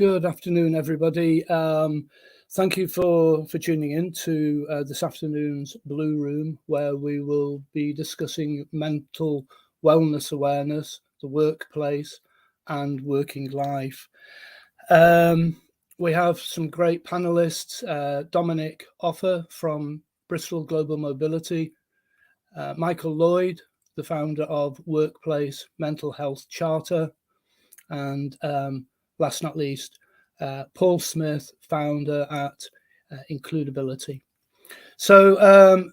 Good afternoon, everybody. Thank you for tuning in to this afternoon's Blue Room, where we will be discussing mental wellness awareness, the workplace, and working life. We have some great panelists, Dominic Offer from Bristol Global Mobility, Michael Lloyd, the founder of Workplace Mental Health Charter, and last not least, Paul Smith, founder at Includability. So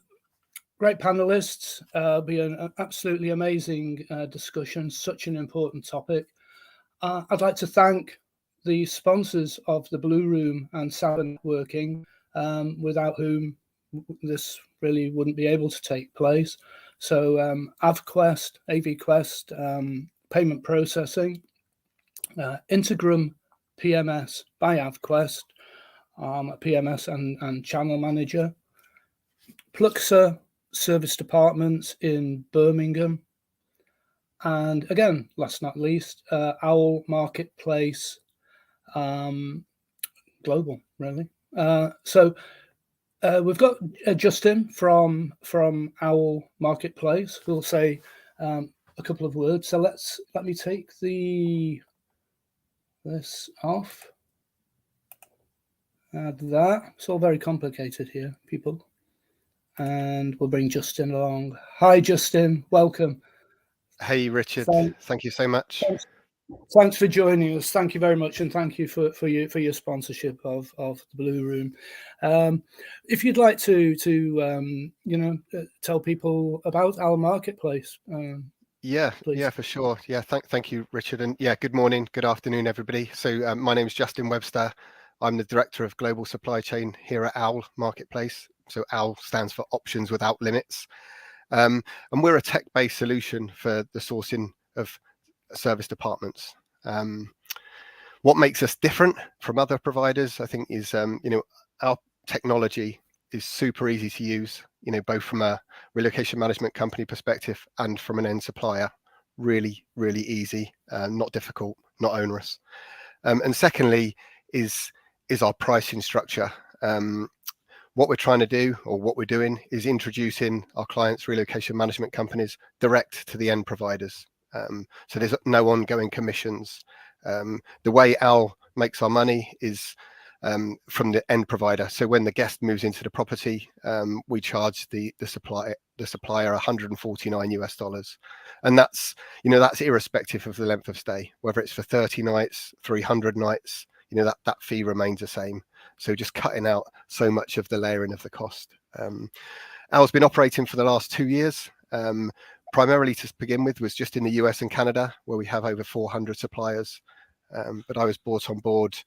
great panelists, be an absolutely amazing discussion, such an important topic. I'd like to thank the sponsors of the Blue Room and Cyber Networking, without whom this really wouldn't be able to take place. So AVQuest, payment processing, Integrum PMS by AvQuest, PMS and channel manager, Pluxa service departments in Birmingham, and again, last not least, Owl Marketplace Global, really. So we've got Justin from Owl Marketplace who will say a couple of words. So let me take this off. Add that. It's all very complicated here, people. And we'll bring Justin along. Hi, Justin. Welcome. Hey, Richard. Thank you so much. Thanks for joining us. Thank you very much, and thank you for your sponsorship of the Blue Room. If you'd like to tell people about our marketplace. Yeah, for sure. Yeah, thank you, Richard. And yeah, good morning, good afternoon, everybody. So my name is Justin Webster. I'm the Director of Global Supply Chain here at Owl Marketplace. So Owl stands for Options Without Limits. And we're a tech-based solution for the sourcing of service departments. What makes us different from other providers, I think, is our technology is super easy to use, both from a relocation management company perspective and from an end supplier. Really, really easy, not difficult, not onerous. And secondly is our pricing structure. What we're trying to do, or what we're doing, is introducing our clients' relocation management companies direct to the end providers. So there's no ongoing commissions. The way Owl makes our money is from the end provider. So when the guest moves into the property, we charge the supplier $149, and that's irrespective of the length of stay, whether it's for 30 nights, 300 nights. That fee remains the same. So just cutting out so much of the layering of the cost. Owl's been operating for the last 2 years. Primarily to begin with was just in the US and Canada, where we have over 400 suppliers. But I was brought on board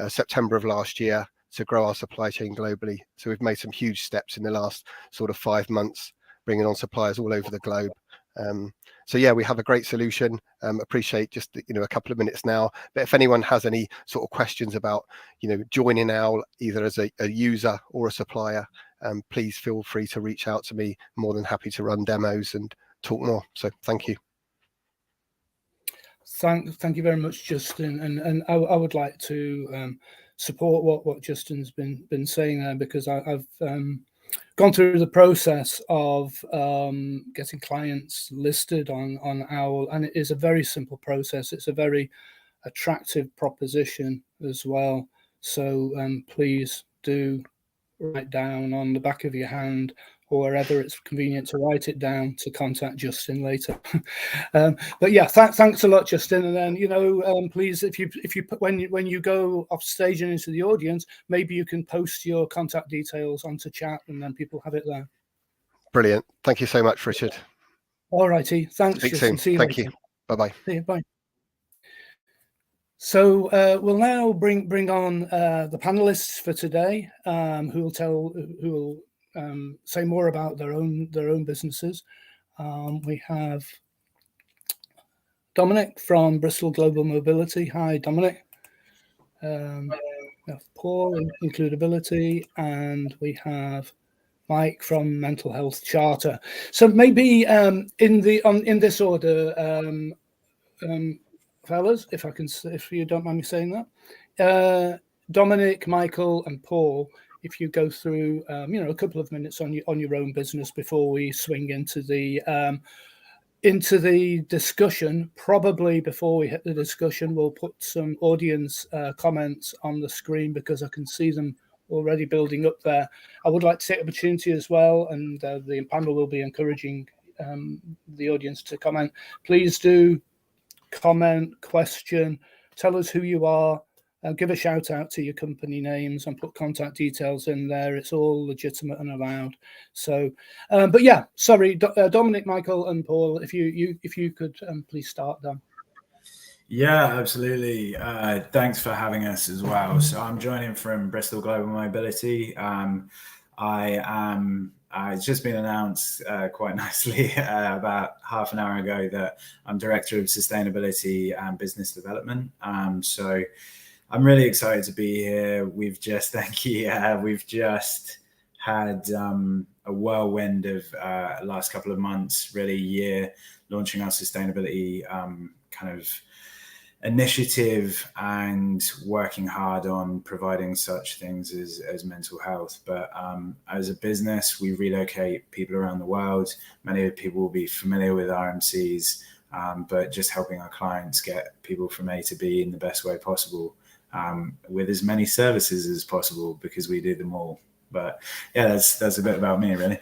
September of last year to grow our supply chain globally. So we've made some huge steps in the last sort of 5 months, bringing on suppliers all over the globe. So yeah, we have a great solution. Appreciate just a couple of minutes now. But if anyone has any sort of questions about joining Owl, either as a user or a supplier, please feel free to reach out to me. More than happy to run demos and talk more. So thank you. Thank you very much, Justin. And I would like to support what Justin's been saying there, because I've gone through the process of getting clients listed on Owl, and it is a very simple process. It's a very attractive proposition as well. So please do write down on the back of your hand, or wherever it's convenient to write it down, to contact Justin later. But yeah, thanks a lot, Justin. And then please, if you when you go off stage and into the audience, maybe you can post your contact details onto chat, and then people have it there. Brilliant. Thank you so much, Richard. All righty. Thanks, Speak Justin. soon. See you Thank later. you. Bye-bye. See you. Bye. So we'll now bring on the panelists for today, who will say more about their own businesses. We have Dominic from Bristol Global Mobility. Hi, Dominic. We have Paul in Includability, and we have Mike from Mental Health Charter. So maybe in this order, fellas, if you don't mind me saying that, Dominic, Michael, and Paul, if you go through, a couple of minutes on your own business before we swing into the discussion. Probably before we hit the discussion, we'll put some audience comments on the screen because I can see them already building up there. I would like to take opportunity as well, and the panel will be encouraging the audience to comment. Please do comment, question, tell us who you are, give a shout out to your company names and put contact details in there. It's all legitimate and allowed. So, but yeah, sorry, Dominic, Michael, and Paul, if you could please start, Dom. Yeah, absolutely. Thanks for having us as well. So I'm joining from Bristol Global Mobility. It's just been announced quite nicely about half an hour ago that I'm Director of Sustainability and Business Development. So I'm really excited to be here. We've just had a whirlwind of last couple of months, really year, launching our sustainability kind of initiative and working hard on providing such things as mental health. But as a business, we relocate people around the world. Many of the people will be familiar with RMCs, but just helping our clients get people from A to B in the best way possible, with as many services as possible, because we do them all. But yeah, that's a bit about me, really.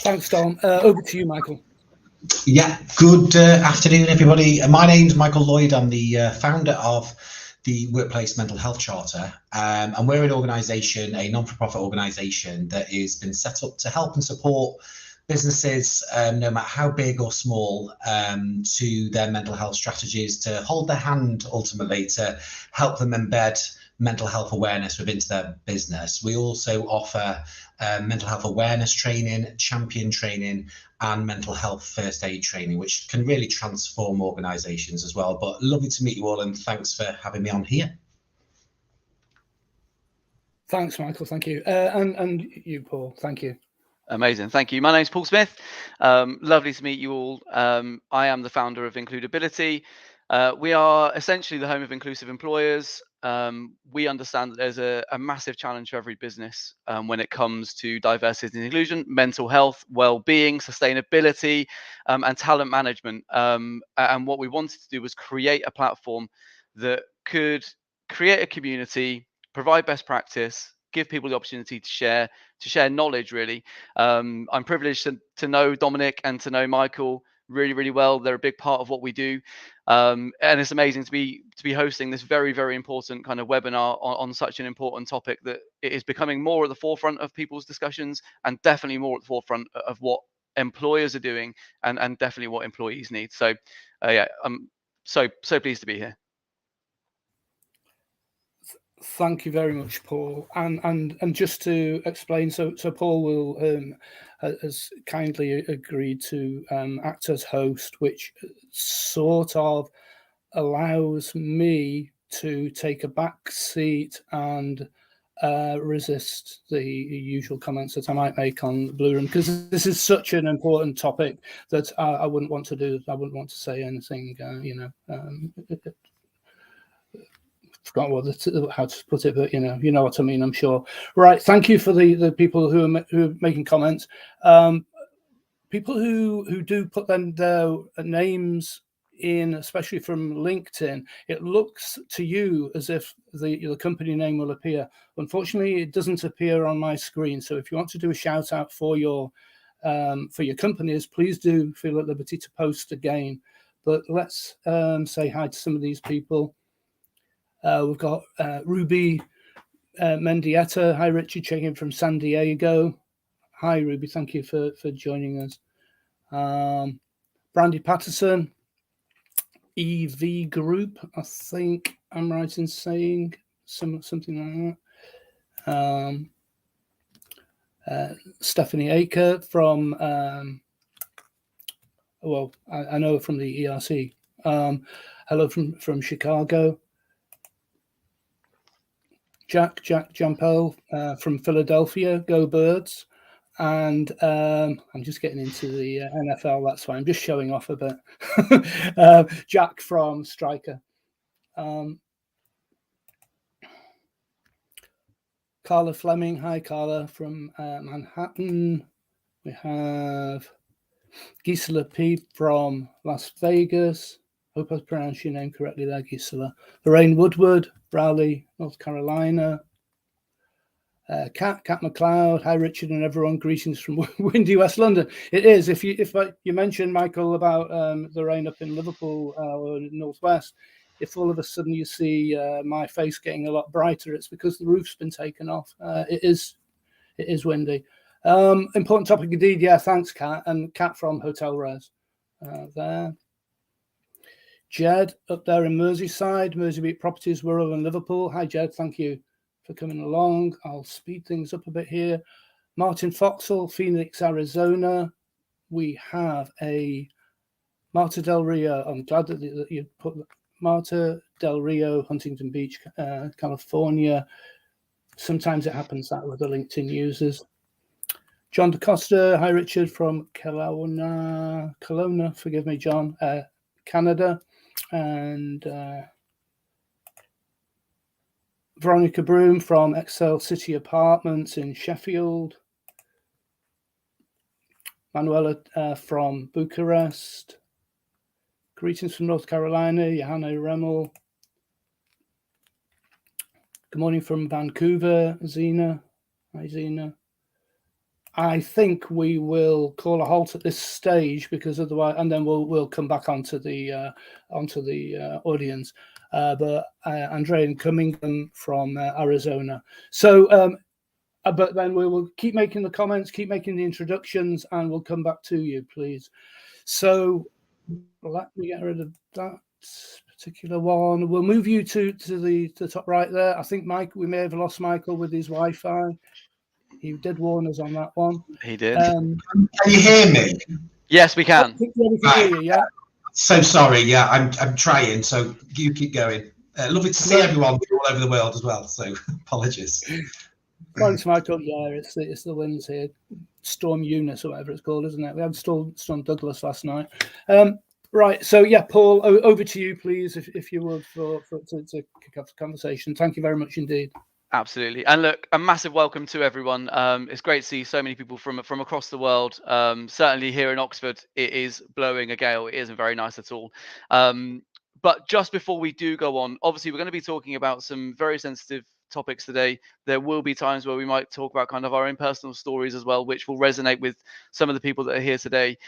Thanks, Dom. Over to you, Michael. Yeah, good afternoon, everybody. My name's Michael Lloyd. I'm the founder of the Workplace Mental Health Charter, and we're an organisation, a non-for-profit organisation that has been set up to help and support businesses, no matter how big or small, to their mental health strategies, to hold their hand ultimately, to help them embed mental health awareness within their business. We also offer mental health awareness training, champion training, and mental health first aid training, which can really transform organisations as well. But lovely to meet you all, and thanks for having me on here. Thanks, Michael. Thank you. And you, Paul. Thank you. Amazing. Thank you. My name's Paul Smith. Lovely to meet you all. I am the founder of Includability. We are essentially the home of inclusive employers. We understand that there's a massive challenge for every business when it comes to diversity and inclusion, mental health, well-being, sustainability, and talent management. And what we wanted to do was create a platform that could create a community, provide best practice, give people the opportunity to share knowledge, really. I'm privileged to know Dominic and to know Michael really, really well. They're a big part of what we do. And it's amazing to be hosting this very, very important kind of webinar on such an important topic that it is becoming more at the forefront of people's discussions, and definitely more at the forefront of what employers are doing, and definitely what employees need. So yeah, I'm so pleased to be here. Thank you very much, Paul. And just to explain, so Paul will has kindly agreed to act as host, which sort of allows me to take a back seat and resist the usual comments that I might make on the Blue Room, because this is such an important topic that I wouldn't want to do. I wouldn't want to say anything, forgot how to put it, but you know what I mean, I'm sure. Right, thank you for the people who are making comments. People who do put their names in, especially from LinkedIn, it looks to you as if the company name will appear. Unfortunately, it doesn't appear on my screen. So if you want to do a shout out for your companies, please do feel at liberty to post again. But let's say hi to some of these people. We've got Ruby Mendieta. Hi, Richard, checking from San Diego. Hi, Ruby. Thank you for joining us. Brandy Patterson, EV Group. I think I'm right in saying something like that. Stephanie Aker from, I know from the ERC. Hello from Chicago. Jack Jampel from Philadelphia, go Birds. And I'm just getting into the NFL. That's why I'm just showing off a bit. Jack from Striker. Carla Fleming. Hi, Carla from Manhattan. We have Gisela P from Las Vegas. Hope I pronounced your name correctly there, Gisela. Lorraine Woodward, Raleigh, North Carolina. Kat McLeod. Hi, Richard and everyone. Greetings from windy West London. It is. If you mentioned, Michael, about the rain up in Liverpool or Northwest, if all of a sudden you see my face getting a lot brighter, it's because the roof's been taken off. It is windy. Important topic indeed. Yeah, thanks, Kat. And Kat from Hotel Res there. Jed up there in Merseyside, Merseybeat Properties, Wirral and Liverpool. Hi, Jed. Thank you for coming along. I'll speed things up a bit here. Martin Foxall, Phoenix, Arizona. We have a Marta Del Rio. I'm glad that you put Marta Del Rio, Huntington Beach, California. Sometimes it happens that with the LinkedIn users. John DeCosta. Hi, Richard from Kelowna. Forgive me, John. Canada. And Veronica Broom from Excel City Apartments in Sheffield. Manuela from Bucharest. Greetings from North Carolina. Johanna Remmel. Good morning from Vancouver. Zena. Hi, Zena. I think we will call a halt at this stage because otherwise, and then we'll come back onto the audience. But Andrea and Cummingham from Arizona. So, but then we will keep making the comments, keep making the introductions, and we'll come back to you, please. So let me get rid of that particular one. We'll move you to the top right there. I think we may have lost Michael with his Wi-Fi. He did warn us on that one. He did. Can you hear me? Yes, we can. Yeah, we can hear you, yeah. So sorry, yeah, I'm trying, so you keep going. Lovely to see everyone all over the world as well, so apologies. Thanks, Michael. Yeah, it's the winds here. Storm Eunice or whatever it's called, isn't it? We had Storm Douglas last night. Right, so yeah, Paul, over to you, please, if you would, to kick off the conversation. Thank you very much indeed. Absolutely. And look, a massive welcome to everyone. It's great to see so many people from across the world. Certainly here in Oxford, it is blowing a gale. It isn't very nice at all. But just before we do go on, obviously, we're going to be talking about some very sensitive topics today. There will be times where we might talk about kind of our own personal stories as well, which will resonate with some of the people that are here today.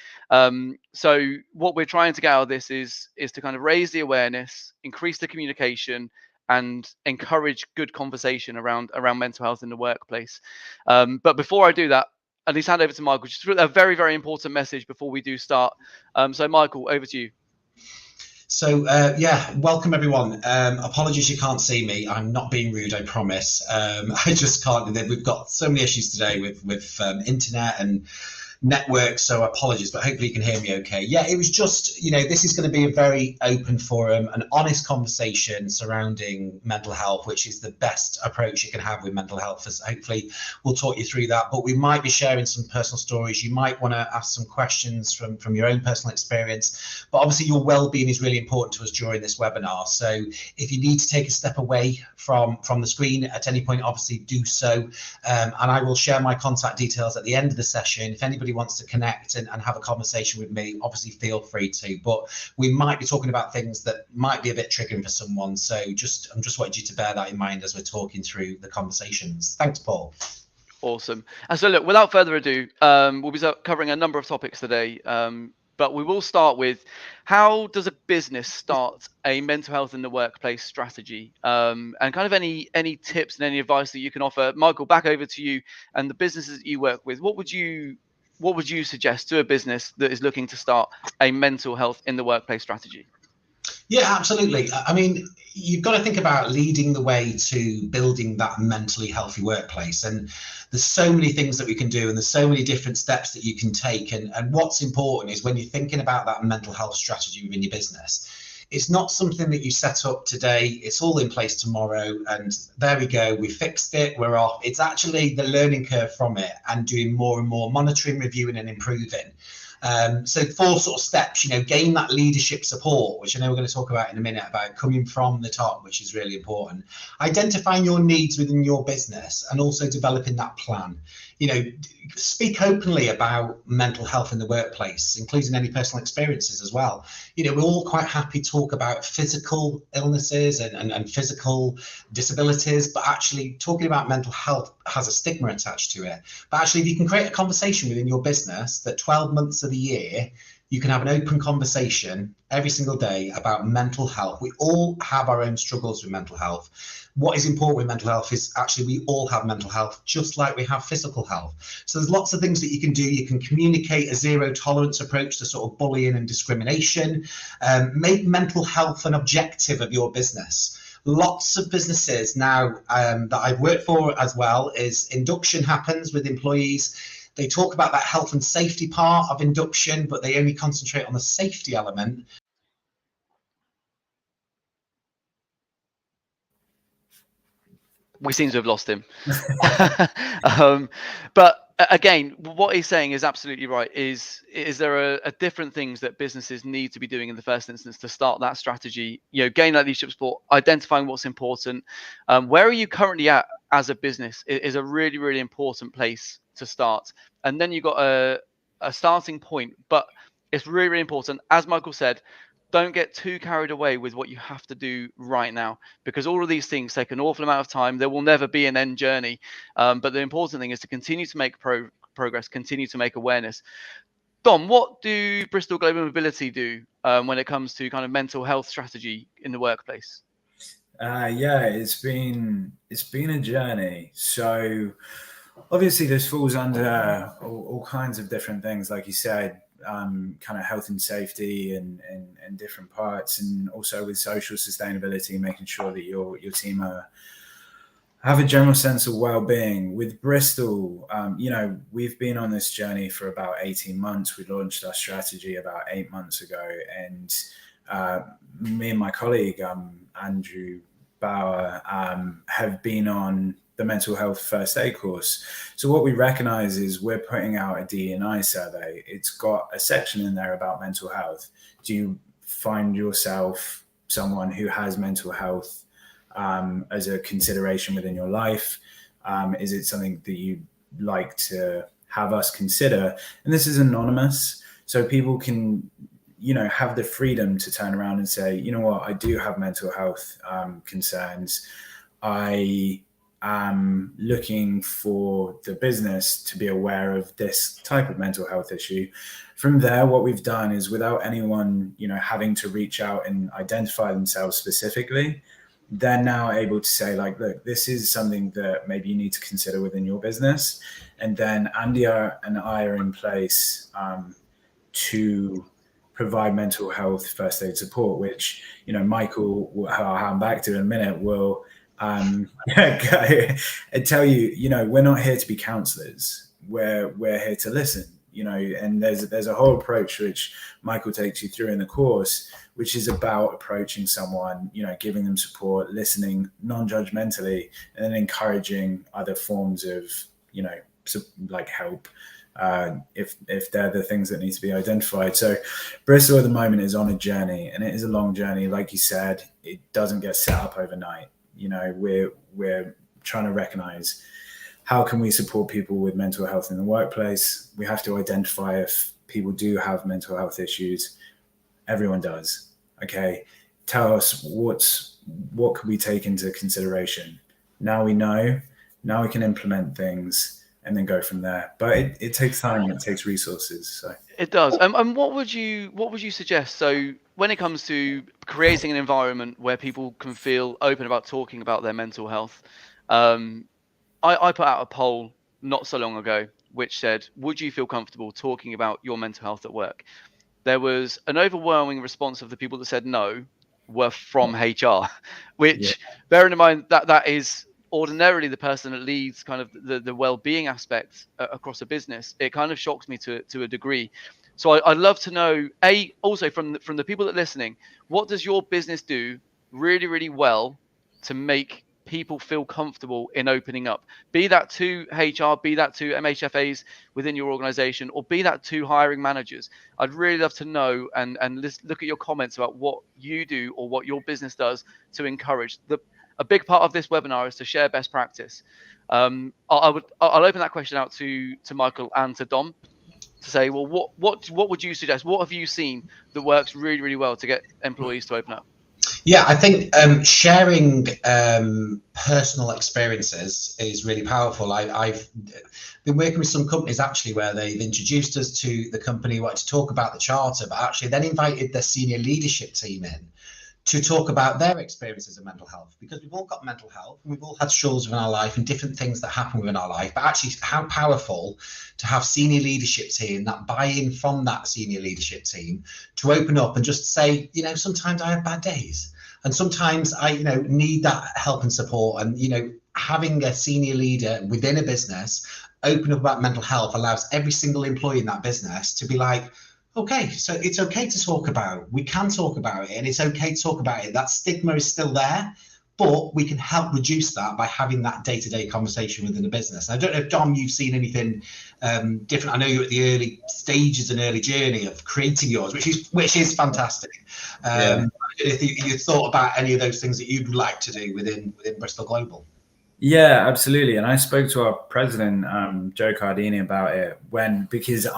So what we're trying to get out of this is to kind of raise the awareness, increase the communication, and encourage good conversation around mental health in the workplace. But before I do that, at least hand over to Michael, just a very, very important message before we do start. So Michael, over to you. So yeah, welcome everyone. Apologies you can't see me. I'm not being rude, I promise. I just can't. We've got so many issues today with internet and network, so apologies, but hopefully you can hear me okay. Yeah, it was just, this is going to be a very open forum, an honest conversation surrounding mental health, which is the best approach you can have with mental health. So hopefully we'll talk you through that, but we might be sharing some personal stories. You might want to ask some questions from your own personal experience, but obviously your well-being is really important to us during this webinar. So if you need to take a step away from the screen at any point, obviously do so. And I will share my contact details at the end of the session. If anybody wants to connect and have a conversation with me, obviously feel free to, but we might be talking about things that might be a bit triggering for someone. So I'm just wanting you to bear that in mind as we're talking through the conversations. Thanks, Paul. Awesome. And so look, without further ado, we'll be covering a number of topics today. But we will start with, how does a business start a mental health in the workplace strategy? And kind of any tips and any advice that you can offer. Michael, back over to you and the businesses that you work with. What would you suggest to a business that is looking to start a mental health in the workplace strategy? Yeah, absolutely. I mean, you've got to think about leading the way to building that mentally healthy workplace. And there's so many things that we can do, and there's so many different steps that you can take. And what's important is when you're thinking about that mental health strategy within your business, It's not something that you set up today, it's all in place tomorrow, and there we go, we fixed it, we're off. It's actually the learning curve from it and doing more and more monitoring, reviewing and improving. So 4 sort of steps, gain that leadership support, which I know we're going to talk about in a minute, about coming from the top, which is really important. Identifying your needs within your business and also developing that plan. Speak openly about mental health in the workplace, including any personal experiences as well. We're all quite happy to talk about physical illnesses and physical disabilities, but actually talking about mental health has a stigma attached to it. But actually, if you can create a conversation within your business that 12 months of the year, you can have an open conversation every single day about mental health. We all have our own struggles with mental health. What is important with mental health is actually we all have mental health, just like we have physical health. So there's lots of things that you can do. You can communicate a zero tolerance approach to sort of bullying and discrimination. Make mental health an objective of your business. Lots of businesses now that I've worked for as well is induction happens with employees. They talk about that health and safety part of induction, but they only concentrate on the safety element. We seem to have lost him. But again, what he's saying is absolutely right. Is there are different things that businesses need to be doing in the first instance to start that strategy? Gain that leadership support, identifying what's important. Where are you currently at as a business is a really, really important place to start. And then you've got a starting point, but it's really, really important. As Michael said, don't get too carried away with what you have to do right now, because all of these things take an awful amount of time. There will never be an end journey. But the important thing is to continue to make progress, continue to make awareness. Dom, what do Bristol Global Mobility do when it comes to kind of mental health strategy in the workplace? Yeah, it's been a journey. So obviously this falls under all kinds of different things, like you said, kind of health and safety and different parts, and also with social sustainability, making sure that your team have a general sense of well-being. With Bristol, we've been on this journey for about 18 months. We launched our strategy about 8 months ago, and me and my colleague Andrew Bauer have been on the mental health first aid course. So what we recognize is we're putting out a DE&I survey. It's got a section in there about mental health. Do you find yourself someone who has mental health as a consideration within your life? Is it something that you'd like to have us consider? And this is anonymous, so people can have the freedom to turn around and say, you know what, I do have mental health concerns. I am looking for the business to be aware of this type of mental health issue. From there, what we've done is, without anyone, having to reach out and identify themselves specifically, they're now able to say, like, look, this is something that maybe you need to consider within your business. And then Andy and I are in place to provide mental health first aid support, which, Michael, who I'll hand back to in a minute, will tell you, we're not here to be counselors. We're here to listen, and there's a whole approach which Michael takes you through in the course, which is about approaching someone, giving them support, listening non-judgmentally, and then encouraging other forms of, like help, if they're the things that need to be identified. So Bristol at the moment is on a journey, and it is a long journey. Like you said, it doesn't get set up overnight. We're trying to recognize, how can we support people with mental health in the workplace? We have to identify if people do have mental health issues. Everyone does. Okay. Tell us what could we take into consideration? Now we know, now we can implement things and then go from there. But it takes time, it takes resources. So it does. And what would you suggest? So when it comes to creating an environment where people can feel open about talking about their mental health, I put out a poll not so long ago which said, would you feel comfortable talking about your mental health at work? There was an overwhelming response of the people that said no were from HR, which, bearing in mind that is ordinarily the person that leads kind of the well-being aspect across a business, it kind of shocked me to a degree. So I'd love to know, also from the people that are listening, what does your business do really, really well to make people feel comfortable in opening up? Be that to HR, be that to MHFAs within your organization, or be that to hiring managers. I'd really love to know and look at your comments about what you do or what your business does to encourage. A big part of this webinar is to share best practice. I'll open that question out to Michael and to Dom, to say, well, what would you suggest? What have you seen that works really, really well to get employees to open up? Yeah, I think sharing personal experiences is really powerful. I've been working with some companies actually where they've introduced us to the company, wanted to talk about the charter, but actually then invited their senior leadership team in to talk about their experiences of mental health, because we've all got mental health, we've all had struggles in our life and different things that happen within our life, but actually how powerful to have senior leadership team, that buy-in from that senior leadership team to open up and just say, you know, sometimes I have bad days and sometimes I, you know, need that help and support. And, you know, having a senior leader within a business open up about mental health allows every single employee in that business to be like, okay, so it's okay to talk about, we can talk about it, and it's okay to talk about it. That stigma is still there, but we can help reduce that by having that day-to-day conversation within the business. I don't know if, Dom, you've seen anything different. I know you're at the early stages and early journey of creating yours, which is fantastic. If you thought about any of those things that you'd like to do within Bristol Global. Yeah, absolutely. And I spoke to our president, Joe Cardini, about it because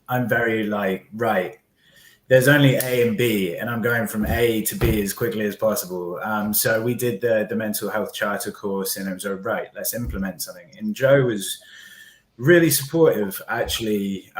I'm very like, right, there's only A and B, and I'm going from A to B as quickly as possible. So we did the mental health charter course, and it was right, let's implement something. And Joe was really supportive, actually.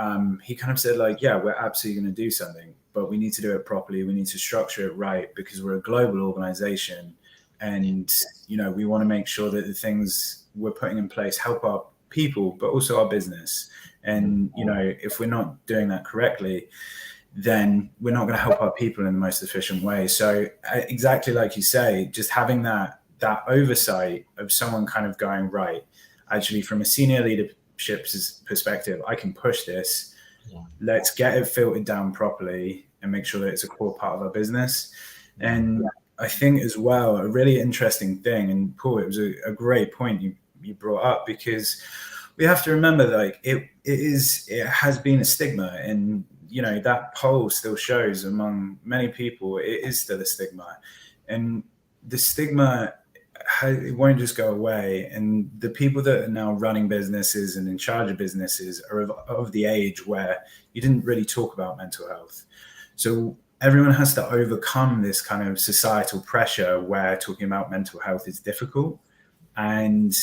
He kind of said, like, yeah, we're absolutely going to do something, but we need to do it properly. We need to structure it right, because we're a global organization. And, you know, we want to make sure that the things we're putting in place help our people, but also our business. And, you know, if we're not doing that correctly, then we're not going to help our people in the most efficient way. So exactly like you say, just having that oversight of someone kind of going, right, actually from a senior leadership perspective, I can push this. Yeah. Let's get it filtered down properly and make sure that it's a core part of our business. And I think as well, a really interesting thing, and Paul, it was a great point you brought up, because we have to remember that, like, it has been a stigma, and, you know, that poll still shows among many people, it is still a stigma, and the stigma, it won't just go away. And the people that are now running businesses and in charge of businesses are of the age where you didn't really talk about mental health. So everyone has to overcome this kind of societal pressure where talking about mental health is difficult, and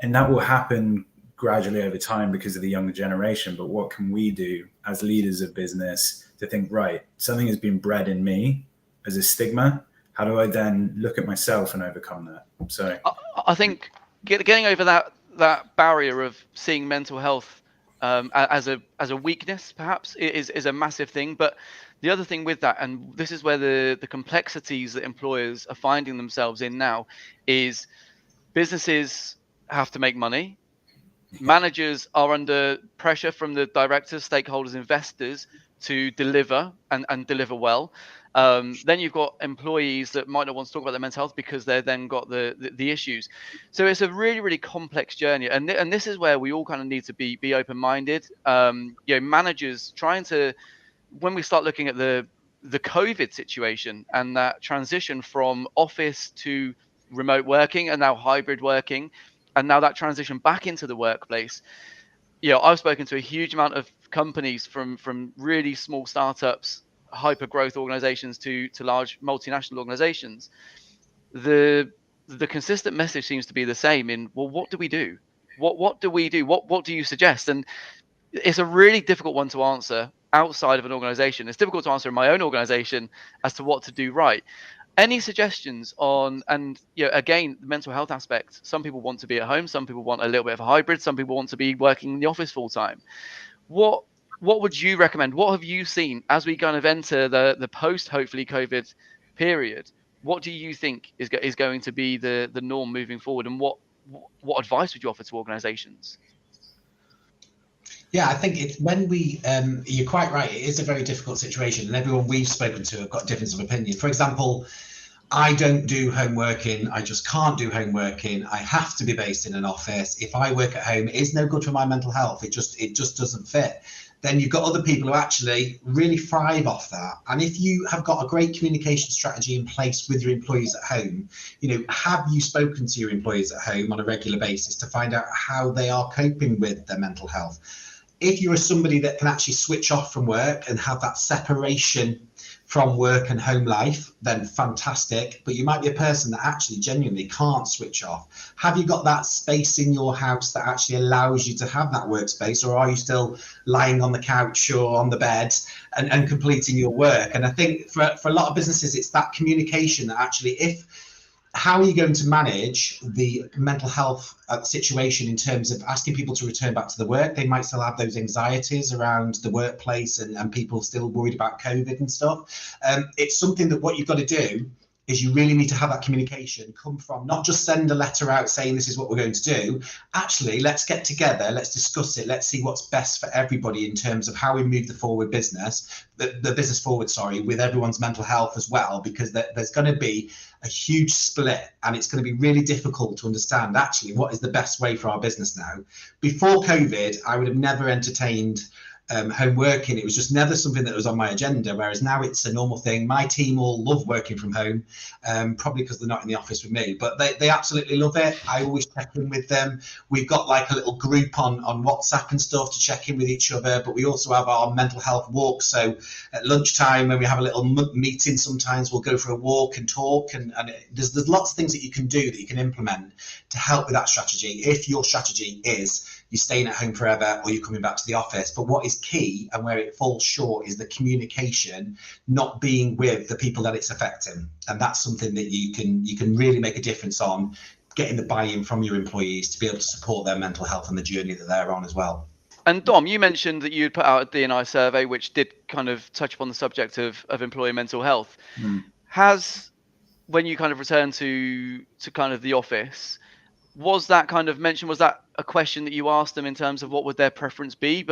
that will happen gradually over time because of the younger generation. But what can we do as leaders of business to think, right, something has been bred in me as a stigma. How do I then look at myself and overcome that? So I think getting over that barrier of seeing mental health as a weakness, perhaps, is a massive thing. But the other thing with that, and this is where the complexities that employers are finding themselves in now, is businesses have to make money. Managers are under pressure from the directors, stakeholders, investors to deliver and deliver well. Then you've got employees that might not want to talk about their mental health because they've then got the issues. So it's a really, really complex journey. And this is where we all kind of need to be open-minded. Managers trying to, when we start looking at the COVID situation and that transition from office to remote working and now hybrid working, and now that transition back into the workplace, I've spoken to a huge amount of companies from really small startups, hyper growth organizations to large multinational organizations. The consistent message seems to be the same in, well, what do we do? What do we do? What do you suggest? And it's a really difficult one to answer outside of an organization. It's difficult to answer in my own organization as to what to do right. Any suggestions on, and again, the mental health aspect? Some people want to be at home. Some people want a little bit of a hybrid. Some people want to be working in the office full time. What would you recommend? What have you seen as we kind of enter the post, hopefully, COVID period? What do you think is going to be the norm moving forward? And what advice would you offer to organizations? Yeah, I think it's when we, you're quite right, it is a very difficult situation, and everyone we've spoken to have got difference of opinion. For example, I don't do home working. I just can't do home working. I have to be based in an office. If I work at home, it is no good for my mental health. It just doesn't fit. Then you've got other people who actually really thrive off that. And if you have got a great communication strategy in place with your employees at home, have you spoken to your employees at home on a regular basis to find out how they are coping with their mental health? If you're somebody that can actually switch off from work and have that separation from work and home life, then fantastic. But you might be a person that actually genuinely can't switch off. Have you got that space in your house that actually allows you to have that workspace, or are you still lying on the couch or on the bed and completing your work? And I think for a lot of businesses, it's that communication that actually, how are you going to manage the mental health situation in terms of asking people to return back to the work? They might still have those anxieties around the workplace and people still worried about COVID and stuff. It's something that what you've got to do is you really need to have that communication come from, not just send a letter out saying this is what we're going to do. Actually, let's get together, let's discuss it, let's see what's best for everybody in terms of how we move the business forward, with everyone's mental health as well, because there's going to be a huge split, and it's going to be really difficult to understand actually what is the best way for our business now. Before COVID, I would have never entertained home working. It was just never something that was on my agenda, whereas now it's a normal thing. My team all love working from home, probably because they're not in the office with me, but they absolutely love it. I always check in with them. We've got like a little group on WhatsApp and stuff to check in with each other, but we also have our mental health walk. So at lunchtime, when we have a little meeting, sometimes we'll go for a walk and talk, and there's lots of things that you can do that you can implement to help with that strategy. If your strategy is you're staying at home forever or you're coming back to the office. But what is key and where it falls short is the communication not being with the people that it's affecting. And that's something that you can really make a difference on, getting the buy-in from your employees to be able to support their mental health and the journey that they're on as well. And Dom, you mentioned that you'd put out a D&I survey, which did kind of touch upon the subject of employee mental health. When you kind of return to kind of the office, was that kind of mentioned, was that a question that you asked them in terms of what would their preference be?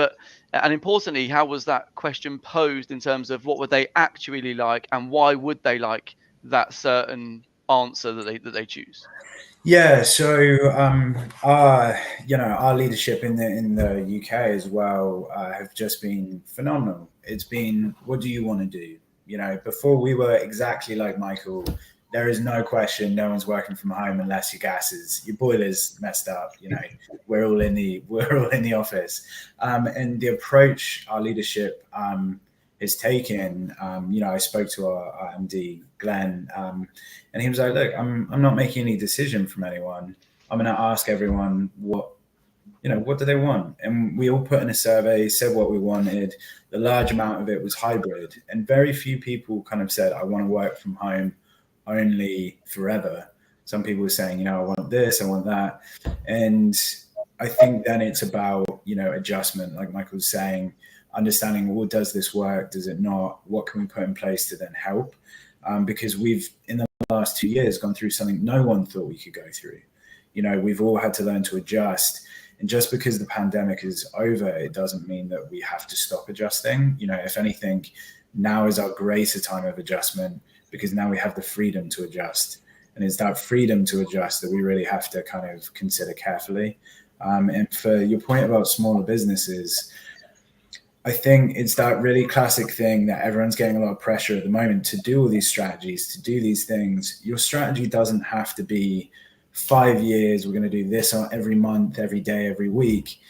And importantly, how was that question posed in terms of what would they actually like, and why would they like that certain answer that they choose? Yeah, so our leadership in the UK as well have just been phenomenal. It's been, what do you want to do? Before we were exactly like Michael. There is no question no one's working from home unless your boiler's messed up. We're all in the office. And the approach our leadership is taken, I spoke to our MD, Glenn, and he was like, look, I'm not making any decision from anyone. I'm going to ask everyone what do they want? And we all put in a survey, said what we wanted. The large amount of it was hybrid, and very few people kind of said, I want to work from home only forever. Some people were saying, I want this, I want that. And I think then it's about, adjustment, like Michael was saying, understanding, well, does this work? Does it not? What can we put in place to then help? Because we've, in the last 2 years, gone through something no one thought we could go through. We've all had to learn to adjust. And just because the pandemic is over, it doesn't mean that we have to stop adjusting. If anything, now is our greater time of adjustment, because now we have the freedom to adjust. And it's that freedom to adjust that we really have to kind of consider carefully. And for your point about smaller businesses, I think it's that really classic thing that everyone's getting a lot of pressure at the moment to do all these strategies, to do these things. Your strategy doesn't have to be 5 years, we're going to do this every month, every day, every week.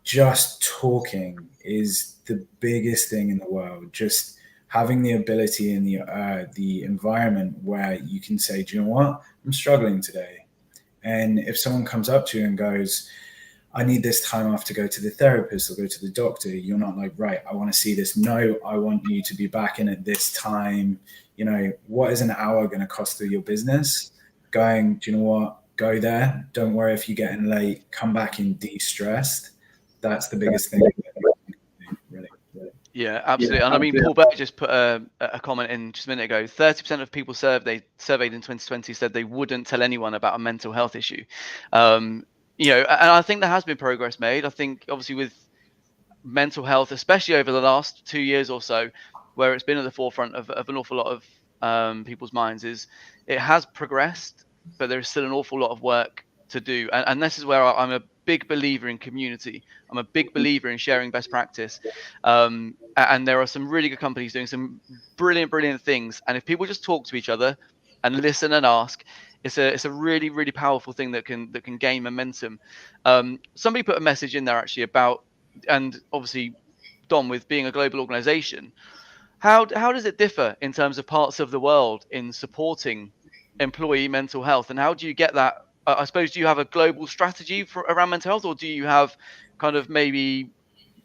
Just talking is the biggest thing in the world. Just having the ability in the environment where you can say, do you know what? I'm struggling today. And if someone comes up to you and goes, I need this time off to go to the therapist or go to the doctor, you're not like, right, I want to see this. No, I want you to be back in at this time. What is an hour going to cost through your business? Going, do you know what? Go there. Don't worry if you get in late. Come back in de-stressed. That's the biggest thing. Really. Yeah, absolutely. And I mean, Paul Burke just put a comment in just a minute ago. 30% of people surveyed in 2020 said they wouldn't tell anyone about a mental health issue. And I think there has been progress made. I think obviously with mental health, especially over the last 2 years or so, where it's been at the forefront of an awful lot of people's minds, is it has progressed, but there is still an awful lot of work to do. And this is where I'm a big believer in community. I'm a big believer in sharing best practice. And there are some really good companies doing some brilliant things. And if people just talk to each other and listen and ask, it's a really, really powerful thing that can gain momentum. Somebody put a message in there actually about, and obviously Dom, with being a global organization, how does it differ in terms of parts of the world in supporting employee mental health, and how do you get that? I suppose, do you have a global strategy around mental health, or do you have kind of maybe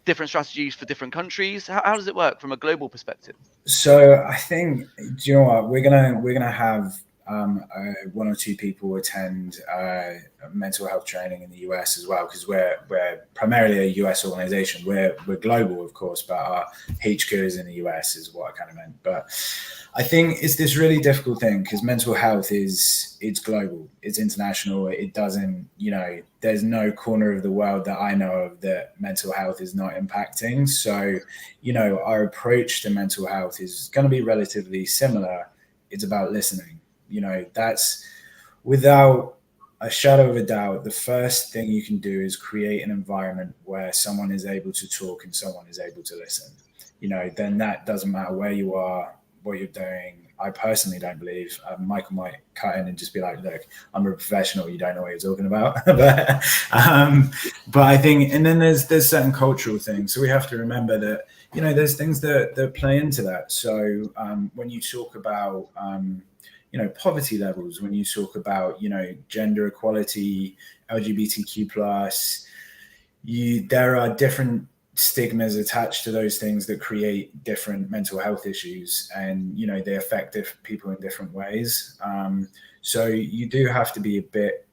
different strategies for different countries? How does it work from a global perspective? So I think, do you know what, we're gonna have one or two people attend mental health training in the US as well, because we're primarily a US organization. We're global, of course, but our HQ is in the US, is what I kind of meant. But I think it's this really difficult thing, because mental health it's global, it's international. It doesn't, there's no corner of the world that I know of that mental health is not impacting. So, our approach to mental health is going to be relatively similar. It's about listening. That's, without a shadow of a doubt, the first thing you can do is create an environment where someone is able to talk and someone is able to listen. Then that doesn't matter where you are, what you're doing. I personally don't believe, Michael might cut in and just be like, look, I'm a professional, you don't know what you're talking about. but I think, and then there's certain cultural things. So we have to remember that, there's things that play into that. So when you talk about, poverty levels, when you talk about, gender equality, LGBTQ+, there are different stigmas attached to those things that create different mental health issues, and they affect people in different ways. So you do have to be a bit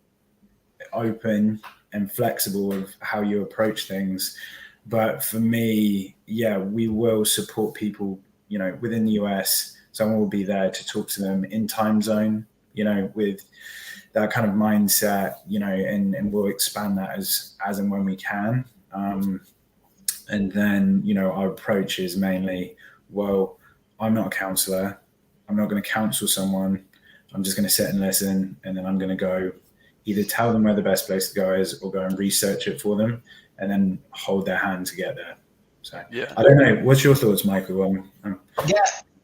open and flexible of how you approach things. But for me, we will support people, within the US. Someone will be there to talk to them in time zone, with that kind of mindset, and we'll expand that as and when we can. And then, our approach is mainly, well, I'm not a counselor. I'm not going to counsel someone. I'm just going to sit and listen. And then I'm going to go either tell them where the best place to go is, or go and research it for them, and then hold their hand to get there. So yeah. I don't know. What's your thoughts, Michael?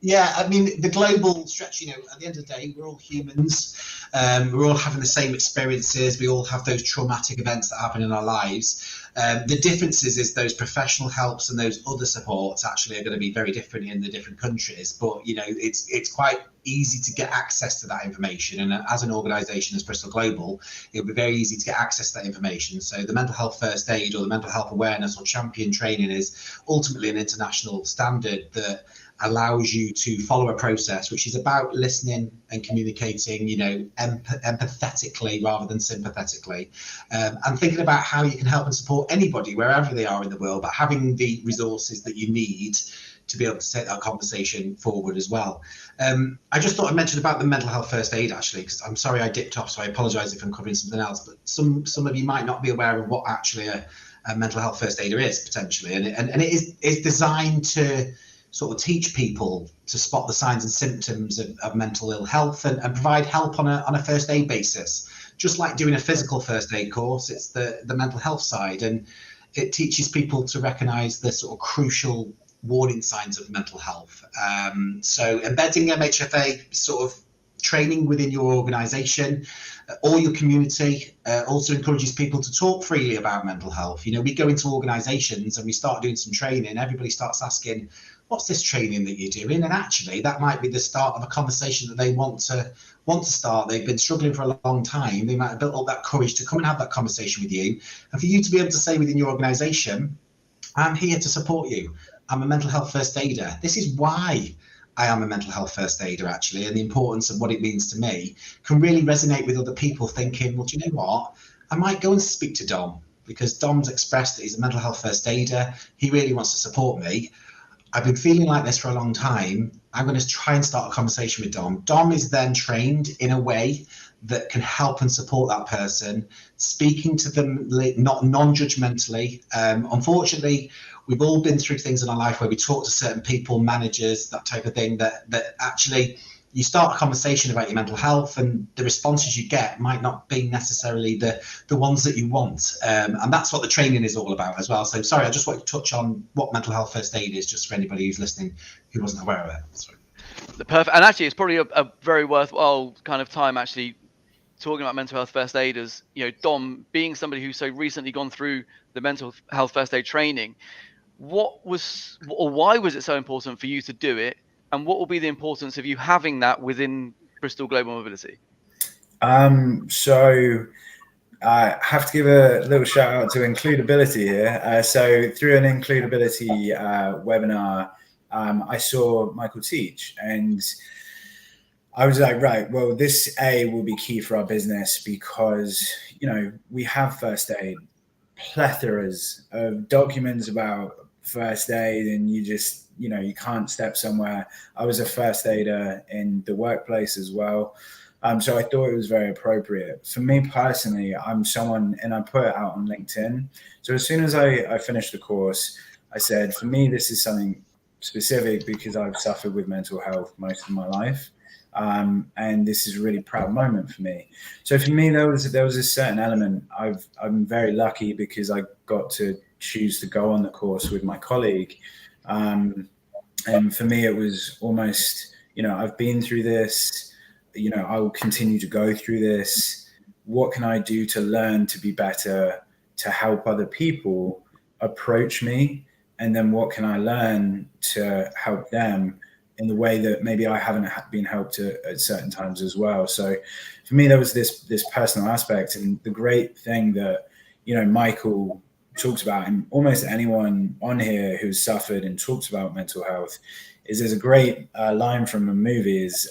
Yeah, I mean, the global stretch, at the end of the day, we're all humans. We're all having the same experiences. We all have those traumatic events that happen in our lives. The difference is those professional helps and those other supports actually are going to be very different in the different countries. But, it's quite easy to get access to that information. And as an organisation, as Bristol Global, it'll be very easy to get access to that information. So the mental health first aid, or the mental health awareness, or champion training is ultimately an international standard that allows you to follow a process which is about listening and communicating, empathetically rather than sympathetically, and thinking about how you can help and support anybody wherever they are in the world, but having the resources that you need to be able to take that conversation forward as well. I just thought I'd mention about the mental health first aid, actually, because I'm sorry I dipped off, so I apologise if I'm covering something else, but some of you might not be aware of what actually a mental health first aider is, potentially, and it is designed to sort of teach people to spot the signs and symptoms of mental ill health, and provide help on a first aid basis. Just like doing a physical first aid course, it's the mental health side, and it teaches people to recognise the sort of crucial warning signs of mental health. So embedding MHFA sort of training within your organisation or your community also encourages people to talk freely about mental health. We go into organisations and we start doing some training, everybody starts asking, what's this training that you're doing? And actually that might be the start of a conversation that they want to start. They've been struggling for a long time. They might have built up that courage to come and have that conversation with you. And for you to be able to say within your organisation, I'm here to support you. I'm a mental health first aider. This is why I am a mental health first aider, actually, and the importance of what it means to me can really resonate with other people thinking, well, do you know what? I might go and speak to Dom, because Dom's expressed that he's a mental health first aider. He really wants to support me. I've been feeling like this for a long time. I'm going to try and start a conversation with Dom. Dom is then trained in a way that can help and support that person, speaking to them not non-judgmentally. Unfortunately, we've all been through things in our life where we talk to certain people, managers, that type of thing, that actually you start a conversation about your mental health and the responses you get might not be necessarily the ones that you want. And that's what the training is all about as well. So sorry, I just want to touch on what mental health first aid is, just for anybody who's listening who wasn't aware of it. Sorry. Perfect. And actually, it's probably a very worthwhile kind of time actually talking about mental health first aiders. Dom, being somebody who's so recently gone through the mental health first aid training, why was it so important for you to do it? And what will be the importance of you having that within Bristol Global Mobility? So I have to give a little shout out to Includability here. So through an Includability webinar, I saw Michael teach, and I was like, right, well, this will be key for our business because, we have first aid, plethoras of documents about first aid, and you just, you can't step somewhere. I was a first aider in the workplace as well. So I thought it was very appropriate. For me personally, I'm someone, and I put it out on LinkedIn. So as soon as I finished the course, I said, for me, this is something specific because I've suffered with mental health most of my life. And this is a really proud moment for me. So for me, there was a certain element. I'm very lucky because I got to choose to go on the course with my colleague. And for me, it was almost, I've been through this, I will continue to go through this. What can I do to learn to be better, to help other people approach me? And then what can I learn to help them in the way that maybe I haven't been helped at certain times as well? So for me, there was this personal aspect. And the great thing that, Michael talks about, and almost anyone on here who's suffered and talks about mental health, is there's a great line from a movie is,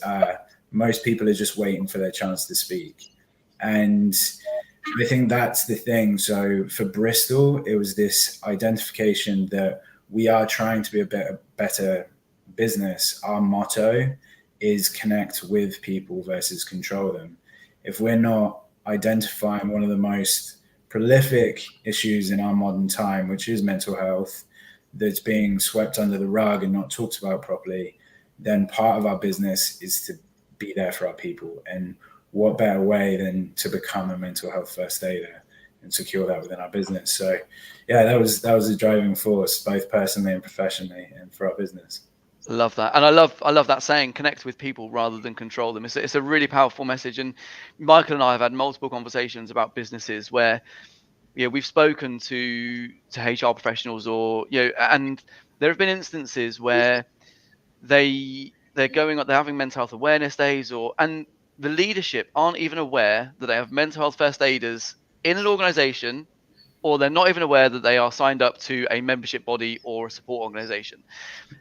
most people are just waiting for their chance to speak. And I think that's the thing. So for Bristol, it was this identification that we are trying to be a better business. Our motto is connect with people versus control them. If we're not identifying one of the most prolific issues in our modern time, which is mental health, that's being swept under the rug and not talked about properly, then part of our business is to be there for our people. And what better way than to become a mental health first aider and secure that within our business? So yeah, that was a driving force, both personally and professionally, and for our business. Love that. And I love that saying, connect with people rather than control them. It's a really powerful message. And Michael and I have had multiple conversations about businesses where, we've spoken to HR professionals, or, and there have been instances where they're having mental health awareness days, and the leadership aren't even aware that they have mental health first aiders in an organization, or they're not even aware that they are signed up to a membership body or a support organization.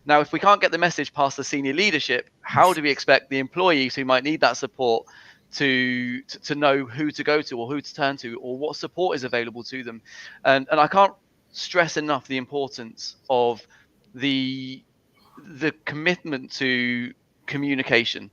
Now, if we can't get the message past the senior leadership, how do we expect the employees who might need that support to know who to go to, or who to turn to, or what support is available to them? And I can't stress enough the importance of the commitment to communication.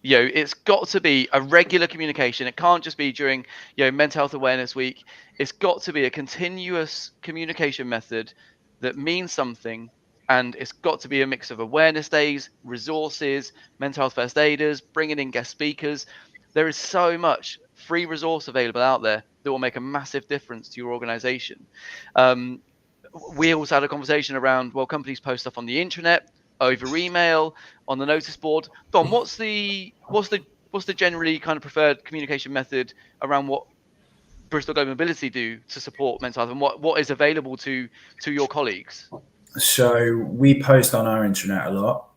It's got to be a regular communication. It can't just be during, Mental Health Awareness Week. It's got to be a continuous communication method that means something. And it's got to be a mix of awareness days, resources, mental health first aiders, bringing in guest speakers. There is so much free resource available out there that will make a massive difference to your organization. We also had a conversation around, well, companies post stuff on the intranet, over email, on the notice board. Dom, what's the generally kind of preferred communication method around what Bristol Global Mobility do to support mental health, and what is available to your colleagues? So we post on our intranet a lot.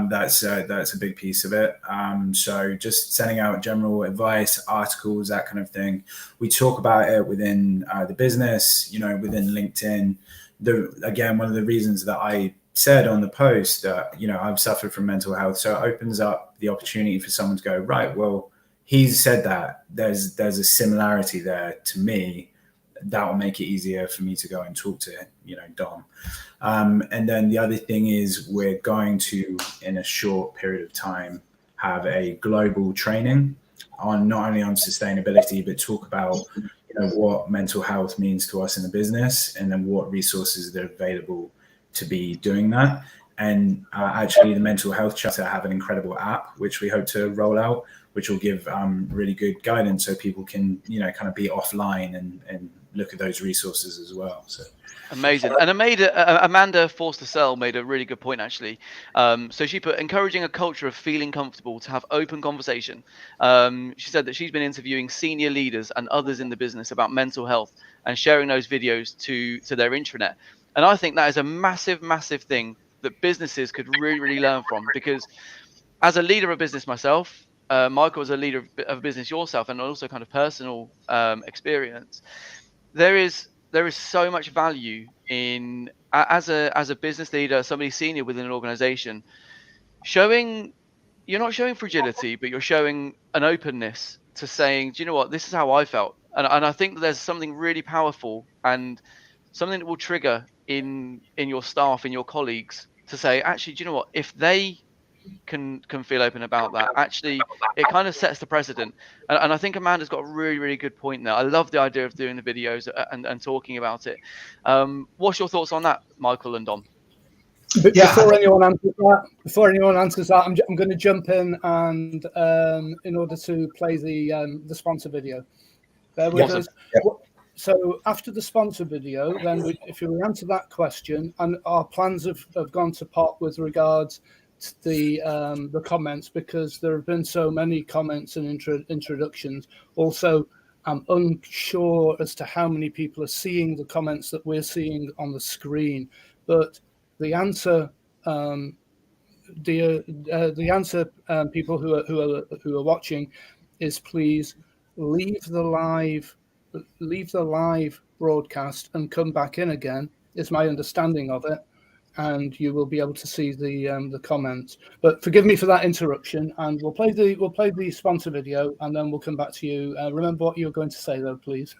That's a big piece of it. So just sending out general advice, articles, that kind of thing. We talk about it within the business, within LinkedIn. Again, one of the reasons that I said on the post that, I've suffered from mental health. So it opens up the opportunity for someone to go, right, well, he's said that there's a similarity there to me. That will make it easier for me to go and talk to, Dom. And then the other thing is we're going to, in a short period of time, have a global training on not only on sustainability, but talk about what mental health means to us in the business, and then what resources are available to be doing that. And actually, the Mental Health Charter have an incredible app which we hope to roll out, which will give really good guidance so people can kind of be offline and look at those resources as well. So amazing. And Amanda Forster-Sell made a really good point, actually. So she put, encouraging a culture of feeling comfortable to have open conversation. She said that she's been interviewing senior leaders and others in the business about mental health and sharing those videos to their intranet. And I think that is a massive, massive thing that businesses could really, really learn from, because as a leader of business myself, Michael, as a leader of business yourself, and also kind of personal experience, there is so much value in, as a business leader, somebody senior within an organization, you're not showing fragility, but you're showing an openness to saying, do you know what, this is how I felt. And I think that there's something really powerful and something that will trigger in your staff, in your colleagues, to say, actually, do you know what, if they can feel open about that, actually it kind of sets the precedent. And I think Amanda's got a really, really good point there. I love the idea of doing the videos and talking about it. What's your thoughts on that, Michael and Dom? Before anyone answers that, I'm going to jump in and in order to play the sponsor video. Bear with us. So after the sponsor video, then if you answer that question, and our plans have gone to pot with regards to the comments, because there have been so many comments and introductions. Also, I'm unsure as to how many people are seeing the comments that we're seeing on the screen, but the answer, people who are watching, is please leave the live broadcast and come back in again. Is my understanding of it, and you will be able to see the comments. But forgive me for that interruption, and we'll play the sponsor video, and then we'll come back to you. Remember what you were going to say, though, please.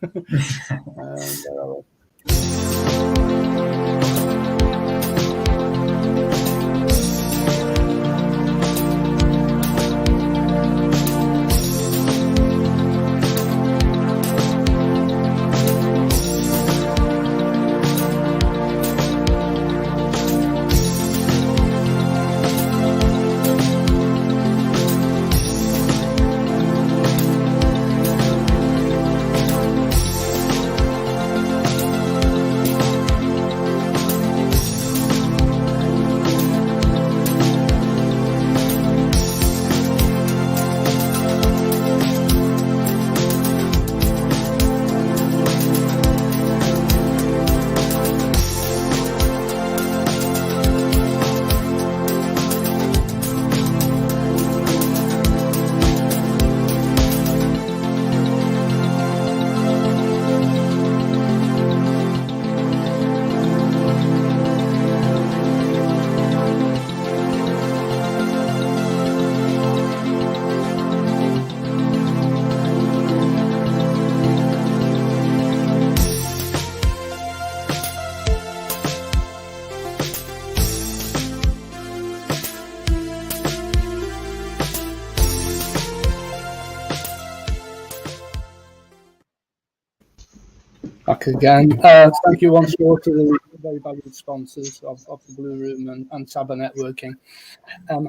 Back again. Thank you once more to the very valued sponsors of the Blue Room and Saba Networking.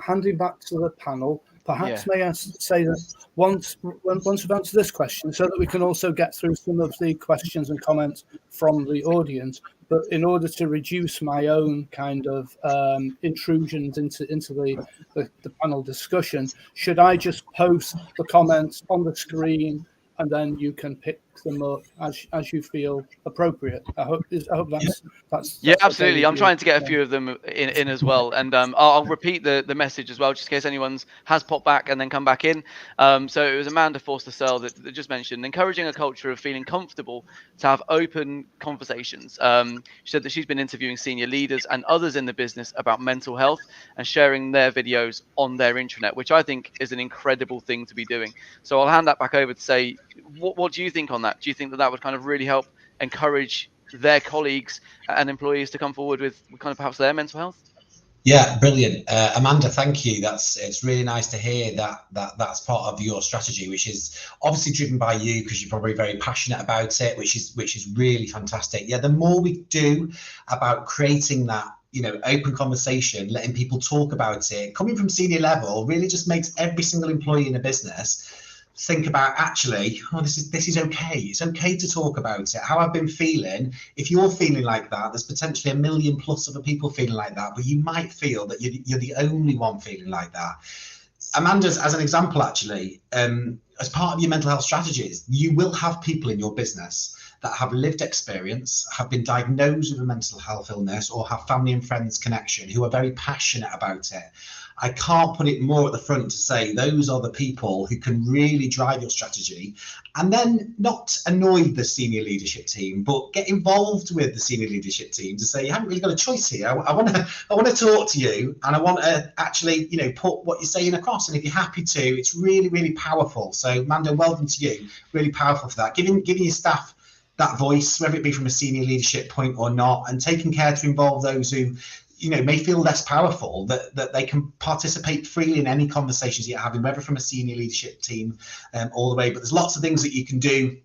Handing back to the panel, perhaps may I say that once we've answered this question, so that we can also get through some of the questions and comments from the audience, but in order to reduce my own kind of intrusions into the panel discussion, should I just post the comments on the screen and then you can pick them up as you feel appropriate? I hope that's yeah, absolutely. I'm trying to get a few of them in as well, and I'll repeat the message as well, just in case anyone has popped back and then come back in. So it was Amanda Forster-Sell that just mentioned encouraging a culture of feeling comfortable to have open conversations. She said that she's been interviewing senior leaders and others in the business about mental health and sharing their videos on their intranet, which I think is an incredible thing to be doing. So I'll hand that back over to say, what do you think on that? Do you think that would kind of really help encourage their colleagues and employees to come forward with kind of perhaps their mental health? Yeah, brilliant. Amanda, thank you. It's really nice to hear that's part of your strategy, which is obviously driven by you because you're probably very passionate about it, which is really fantastic. Yeah, the more we do about creating that, open conversation, letting people talk about it, coming from senior level, really just makes every single employee in a business think about, actually, this is okay. It's okay to talk about it, how I've been feeling. If you're feeling like that, there's potentially 1 million plus other people feeling like that, but you might feel that you're the only one feeling like that. Amanda's, as an example, actually, as part of your mental health strategies, you will have people in your business that have lived experience, have been diagnosed with a mental health illness, or have family and friends connection who are very passionate about it. I can't put it more at the front to say those are the people who can really drive your strategy, and then not annoy the senior leadership team, but get involved with the senior leadership team to say, you haven't really got a choice here. I want to talk to you, and I want to actually, put what you're saying across. And if you're happy to, it's really, really powerful. So, Mando, well done to you. Really powerful for that. Giving your staff that voice, whether it be from a senior leadership point or not, and taking care to involve those who may feel less powerful, that they can participate freely in any conversations you're having, whether from a senior leadership team all the way. But there's lots of things that you can do.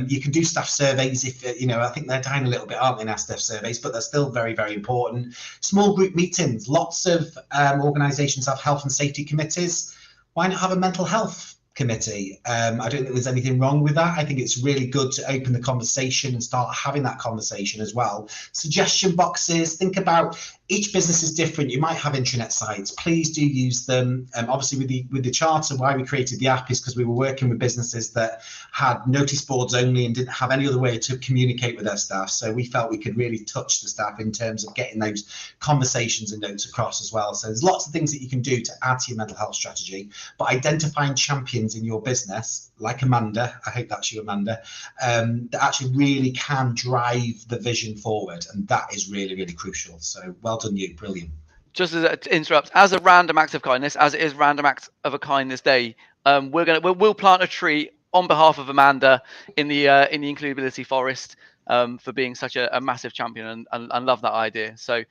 You can do staff surveys if, I think they're dying a little bit, aren't they, now, staff surveys, but they're still very, very important. Small group meetings. Lots of organisations have health and safety committees. Why not have a mental health committee? I don't think there's anything wrong with that. I think it's really good to open the conversation and start having that conversation as well. Suggestion boxes. Think about, each business is different. You might have intranet sites. Please do use them. Obviously, with the charter, why we created the app is because we were working with businesses that had notice boards only and didn't have any other way to communicate with their staff. So we felt we could really touch the staff in terms of getting those conversations and notes across as well. So there's lots of things that you can do to add to your mental health strategy, but identifying champions in your business, like Amanda, I hope that's you, Amanda, that actually really can drive the vision forward, and that is really, really crucial. So well done you, brilliant. Just to interrupt, as a random act of kindness, as it is random act of a kindness day, we'll plant a tree on behalf of Amanda in the includability forest for being such a massive champion, and love that idea. So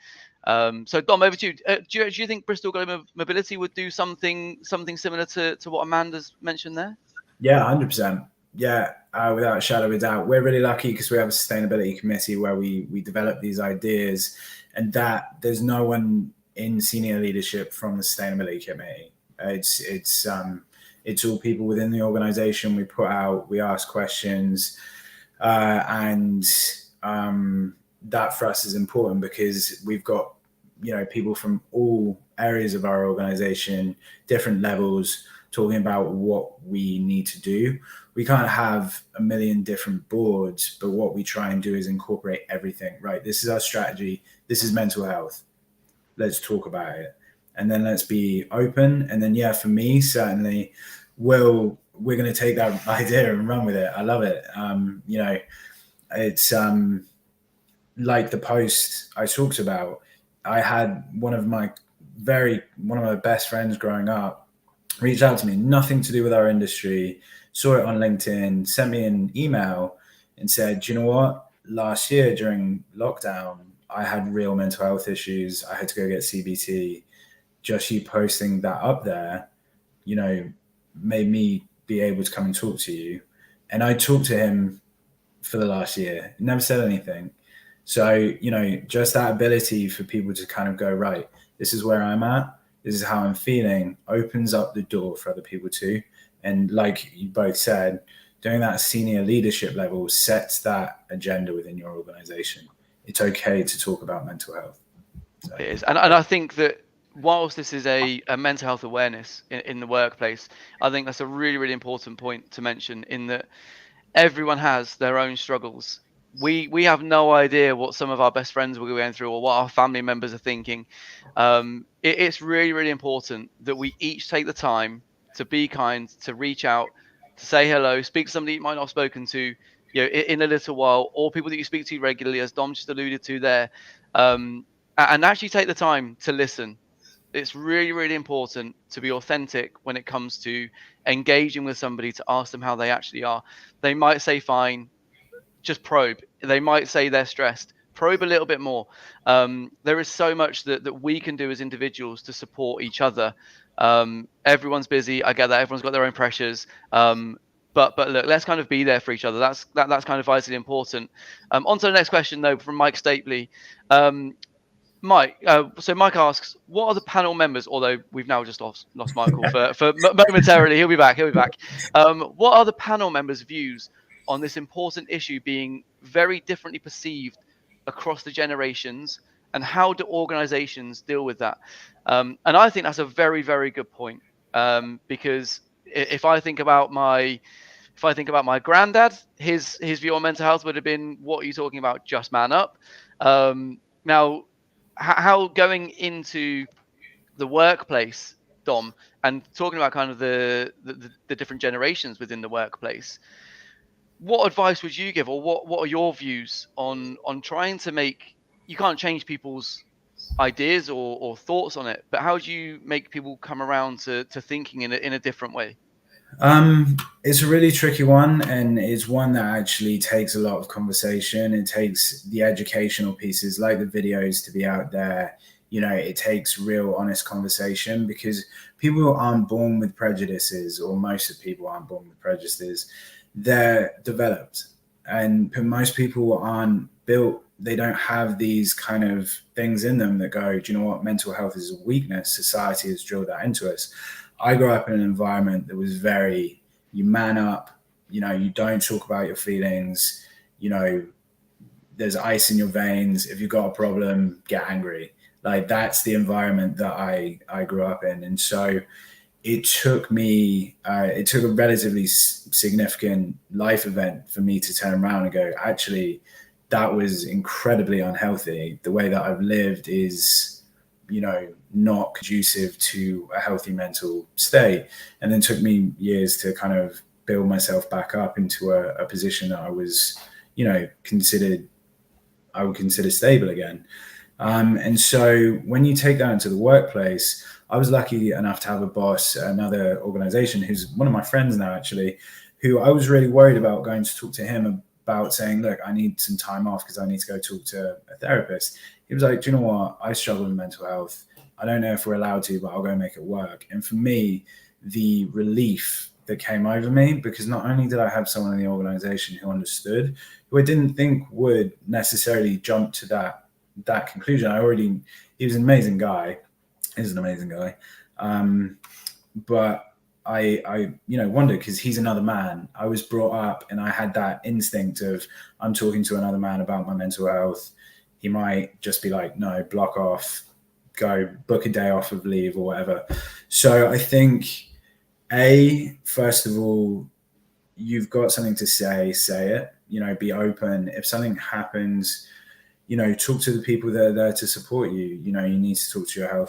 Dom, over to you. Do you think Bristol Global Mobility would do something similar to what Amanda's mentioned there? Yeah, 100%. Yeah, without a shadow of a doubt. We're really lucky because we have a sustainability committee where we develop these ideas, and that there's no one in senior leadership from the sustainability committee. It's all people within the organization. We ask questions, and that for us is important because we've got people from all areas of our organization, different levels, talking about what we need to do. We can't have a million different boards, but what we try and do is incorporate everything, right? This is our strategy. This is mental health. Let's talk about it. And then let's be open. And then, yeah, for me, certainly, we're going to take that idea and run with it. I love it. It's like the post I talked about. I had one of my best friends growing up reached out to me, nothing to do with our industry, saw it on LinkedIn, sent me an email and said, do you know what? Last year during lockdown, I had real mental health issues. I had to go get CBT. Just you posting that up there, made me be able to come and talk to you. And I talked to him for the last year, never said anything. So, just that ability for people to kind of go, right, this is where I'm at. This is how I'm feeling, opens up the door for other people too. And like you both said, doing that senior leadership level sets that agenda within your organization. It's okay to talk about mental health. So. It is. And I think that whilst this is a mental health awareness in the workplace, I think that's a really, really important point to mention, in that everyone has their own struggles. We have no idea what some of our best friends were going through or what our family members are thinking. It's really, really important that we each take the time to be kind, to reach out, to say hello, speak to somebody you might not have spoken to in a little while, or people that you speak to regularly, as Dom just alluded to there, and actually take the time to listen. It's really, really important to be authentic when it comes to engaging with somebody, to ask them how they actually are. They might say fine. Just probe. They might say they're stressed. Probe a little bit more. There is so much that we can do as individuals to support each other. Everyone's busy. I get that. Everyone's got their own pressures. But look, let's kind of be there for each other. That's kind of vitally important. On to the next question though, from Mike Stapley. Mike, so Mike asks, what are the panel members? Although we've now just lost Michael for momentarily, he'll be back. What are the panel members' views on this important issue being very differently perceived across the generations, and how do organisations deal with that? And I think that's a very, very good point, because if I think about my granddad, his view on mental health would have been, "What are you talking about? Just man up." Now, how going into the workplace, Dom, and talking about kind of the different generations within the workplace, what advice would you give, or what are your views on trying to make, you can't change people's ideas or thoughts on it, but how do you make people come around to thinking in a different way? It's a really tricky one, and it's one that actually takes a lot of conversation. It takes the educational pieces like the videos to be out there. It takes real honest conversation, because people aren't born with prejudices, or most of people aren't born with prejudices. They're developed, and most people aren't built. They don't have these kind of things in them that go, do you know what? Mental health is a weakness. Society has drilled that into us. I grew up in an environment that was very, you man up, you don't talk about your feelings, there's ice in your veins. If you've got a problem, get angry. Like, that's the environment that I grew up in. And so it took a relatively significant life event for me to turn around and go, actually, that was incredibly unhealthy. The way that I've lived is, not conducive to a healthy mental state. And then took me years to kind of build myself back up into a position that I was, I would consider stable again. And so when you take that into the workplace, I was lucky enough to have a boss, another organization, who's one of my friends now, actually, who I was really worried about going to talk to him about, saying, look, I need some time off because I need to go talk to a therapist. He was like, do you know what? I struggle with mental health. I don't know if we're allowed to, but I'll go make it work. And for me, the relief that came over me, because not only did I have someone in the organization who understood, who I didn't think would necessarily jump to that conclusion. He was an amazing guy. He's an amazing guy. But I wondered, because he's another man. I was brought up and I had that instinct of, I'm talking to another man about my mental health. He might just be like, no, block off, go book a day off of leave or whatever. So I think, first of all, you've got something to say it, be open. If something happens, talk to the people that are there to support you. You need to talk to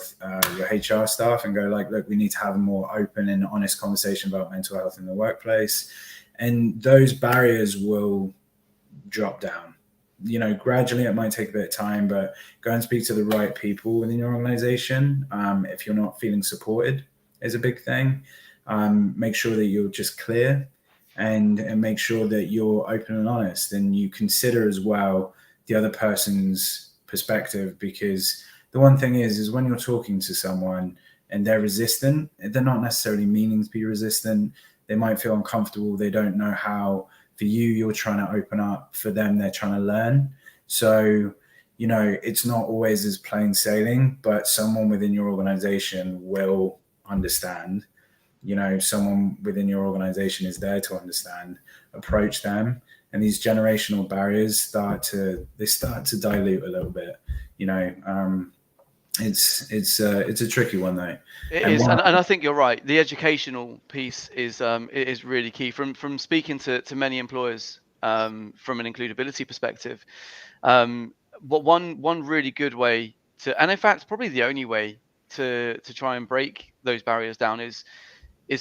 your HR staff and go, like, look, we need to have a more open and honest conversation about mental health in the workplace. And those barriers will drop down. Gradually, it might take a bit of time, but go and speak to the right people within your organization. If you're not feeling supported, is a big thing. Make sure that you're just clear, and make sure that you're open and honest, and you consider as well the other person's perspective. Because the one thing is when you're talking to someone and they're resistant, they're not necessarily meaning to be resistant. They might feel uncomfortable. They don't know how. For you, you're trying to open up. For them, they're trying to learn. So, it's not always as plain sailing, but someone within your organization will understand. Someone within your organization is there to understand. Approach them, and these generational barriers start to dilute a little bit. It's a tricky one though. It is, and I think you're right. The educational piece is really key. From speaking to many employers, from an includability perspective, but one really good way to, and in fact probably the only way to try and break those barriers down is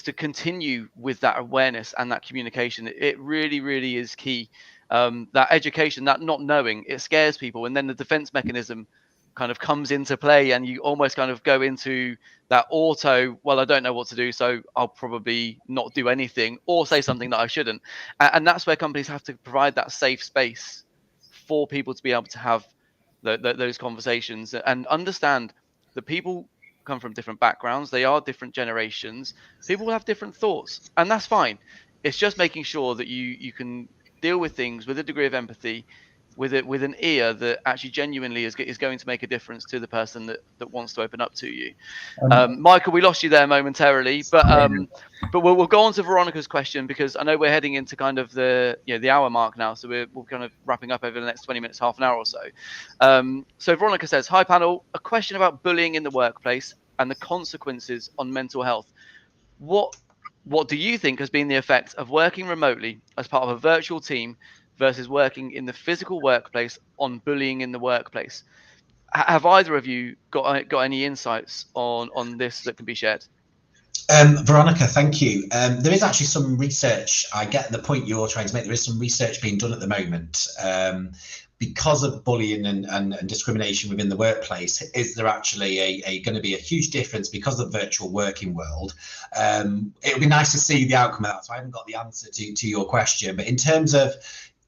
to continue with that awareness and that communication. It really, really is key. That education, that not knowing, it scares people, and then the defense mechanism kind of comes into play, and you almost kind of go into that auto, well, I don't know what to do, so I'll probably not do anything or say something that I shouldn't. And that's where companies have to provide that safe space for people to be able to have those conversations and understand that people come from different backgrounds. They are different generations. People will have different thoughts, and that's fine. It's just making sure that you can deal with things with a degree of empathy, with an ear that actually genuinely is going to make a difference to the person that wants to open up to you. Michael, we lost you there momentarily, but we'll go on to Veronica's question, because I know we're heading into kind of the hour mark now, so we're kind of wrapping up over the next 20 minutes, half an hour or so. So Veronica says, "Hi panel, a question about bullying in the workplace and the consequences on mental health. What do you think has been the effect of working remotely as part of a virtual team versus working in the physical workplace on bullying in the workplace?" Have either of you got any insights on this that can be shared? Veronica, thank you. There is actually some research. I get the point you're trying to make. There is some research being done at the moment. Because of bullying and discrimination within the workplace, is there actually going to be a huge difference because of the virtual working world? It would be nice to see the outcome of that. So I haven't got the answer to your question, but in terms of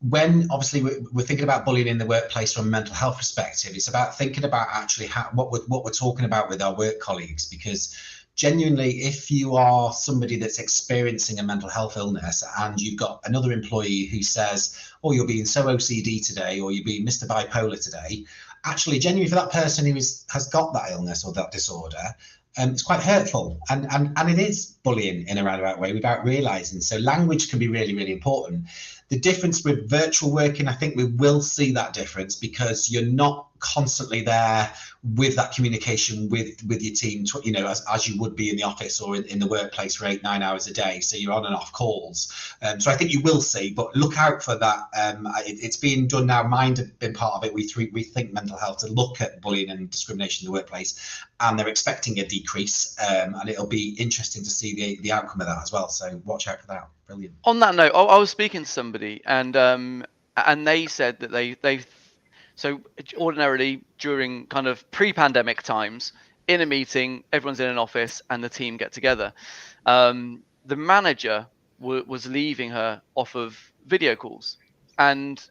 when obviously we're thinking about bullying in the workplace from a mental health perspective, it's about thinking about actually what we're talking about with our work colleagues, because genuinely, if you are somebody that's experiencing a mental health illness and you've got another employee who says, "Oh, you're being so OCD today," or "You're being Mr. Bipolar today," actually, genuinely for that person who has got that illness or that disorder, it's quite hurtful, and it is bullying in a roundabout way without realizing. So language can be really, really important. The difference with virtual working, I think we will see that difference, because you're not constantly there with that communication with your team, as you would be in the office or in the workplace for 8-9 hours a day. So you're on and off calls. So I think you will see, but look out for that. It's being done now. Mind have been part of it. We think mental health to look at bullying and discrimination in the workplace, and they're expecting a decrease. And it'll be interesting to see the outcome of that as well. So watch out for that. Brilliant. On that note, I was speaking to somebody, and they said that they so ordinarily during kind of pre-pandemic times, in a meeting, everyone's in an office and the team get together. The manager was leaving her off of video calls, and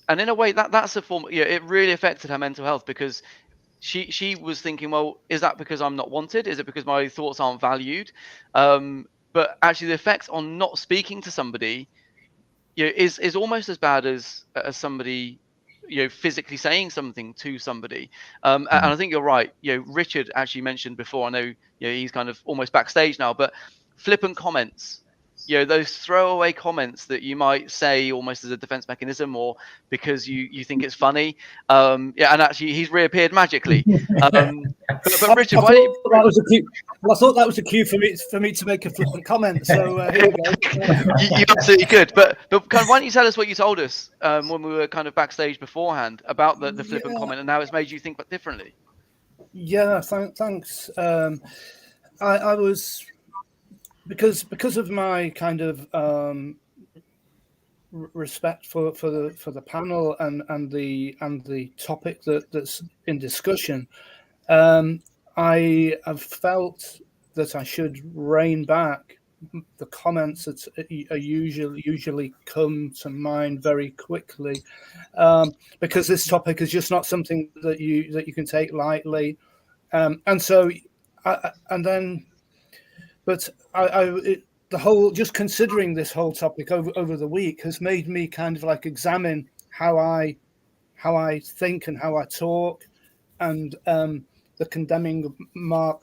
in a way that's a form. It really affected her mental health, because she was thinking, well, is that because I'm not wanted? Is it because my thoughts aren't valued? But actually, the effect on not speaking to somebody, is almost as bad as somebody, physically saying something to somebody. And I think you're right. Richard actually mentioned before. I know, he's kind of almost backstage now, but flippant comments. Those throwaway comments that you might say almost as a defense mechanism, or because you think it's funny. And actually he's reappeared magically. But Richard, I thought that was a cue for me to make a flippant comment. So here we go. You absolutely could. But kind of, why don't you tell us what you told us when we were kind of backstage beforehand about the flippant comment and how it's made you think differently? Yeah, thanks. I was. Because of my kind of respect for the panel and the topic that's in discussion, I have felt that I should rein back the comments that usually come to mind very quickly, because this topic is just not something that you can take lightly, and so the whole, just considering this whole topic over the week has made me kind of like examine how I think and how I talk, and the condemning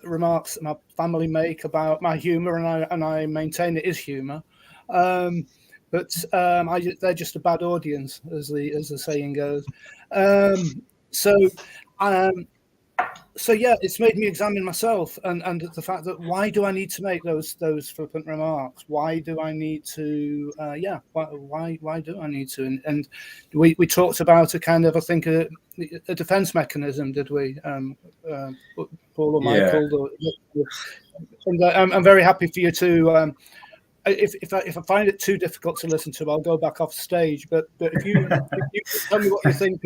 remarks that my family make about my humour, and I maintain it is humour, but they're just a bad audience, as the saying goes. So yeah, it's made me examine myself and the fact that why do I need to make those flippant remarks? Why do I need to? Why do I need to? And we talked about a kind of, I think, a defense mechanism, did we, Paul or Michael? Yeah. And I'm very happy for you to. If I find it too difficult to listen to, I'll go back off stage. But if you tell me what you think,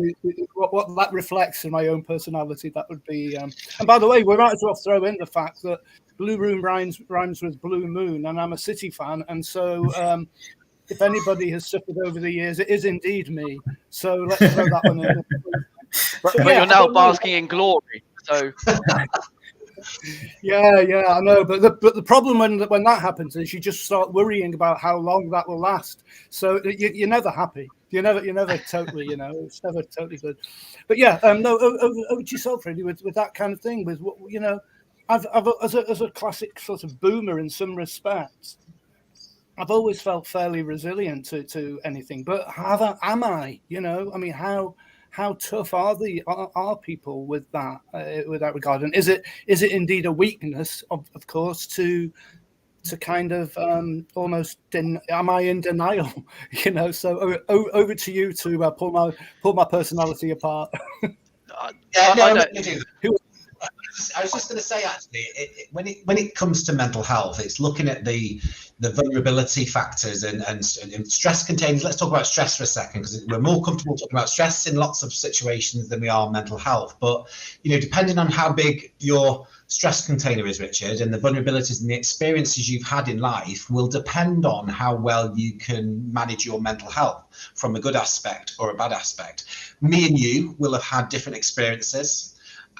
what that reflects in my own personality, that would be. And by the way, we might as well throw in the fact that Blue Room rhymes with Blue Moon, and I'm a City fan, and so if anybody has suffered over the years, it is indeed me. So let's throw that one in. But yeah, you're now basking in glory. So yeah, I know. But the problem when that happens is you just start worrying about how long that will last. So you're never happy. You're never totally, it's never totally good. But yeah, no, over to yourself, really, with that kind of thing. With what, I've as a classic sort of boomer in some respects, I've always felt fairly resilient to anything. But am I? I mean, how tough are people with that regard? And is it indeed a weakness, of course, to kind of almost am I in denial? So over to you to pull my personality apart. I was just going to say, actually, when it comes to mental health, it's looking at the vulnerability factors and stress containers. Let's talk about stress for a second, because we're more comfortable talking about stress in lots of situations than we are mental health. But depending on how big your stress container is, Richard, and the vulnerabilities and the experiences you've had in life will depend on how well you can manage your mental health from a good aspect or a bad aspect. Me and you will have had different experiences.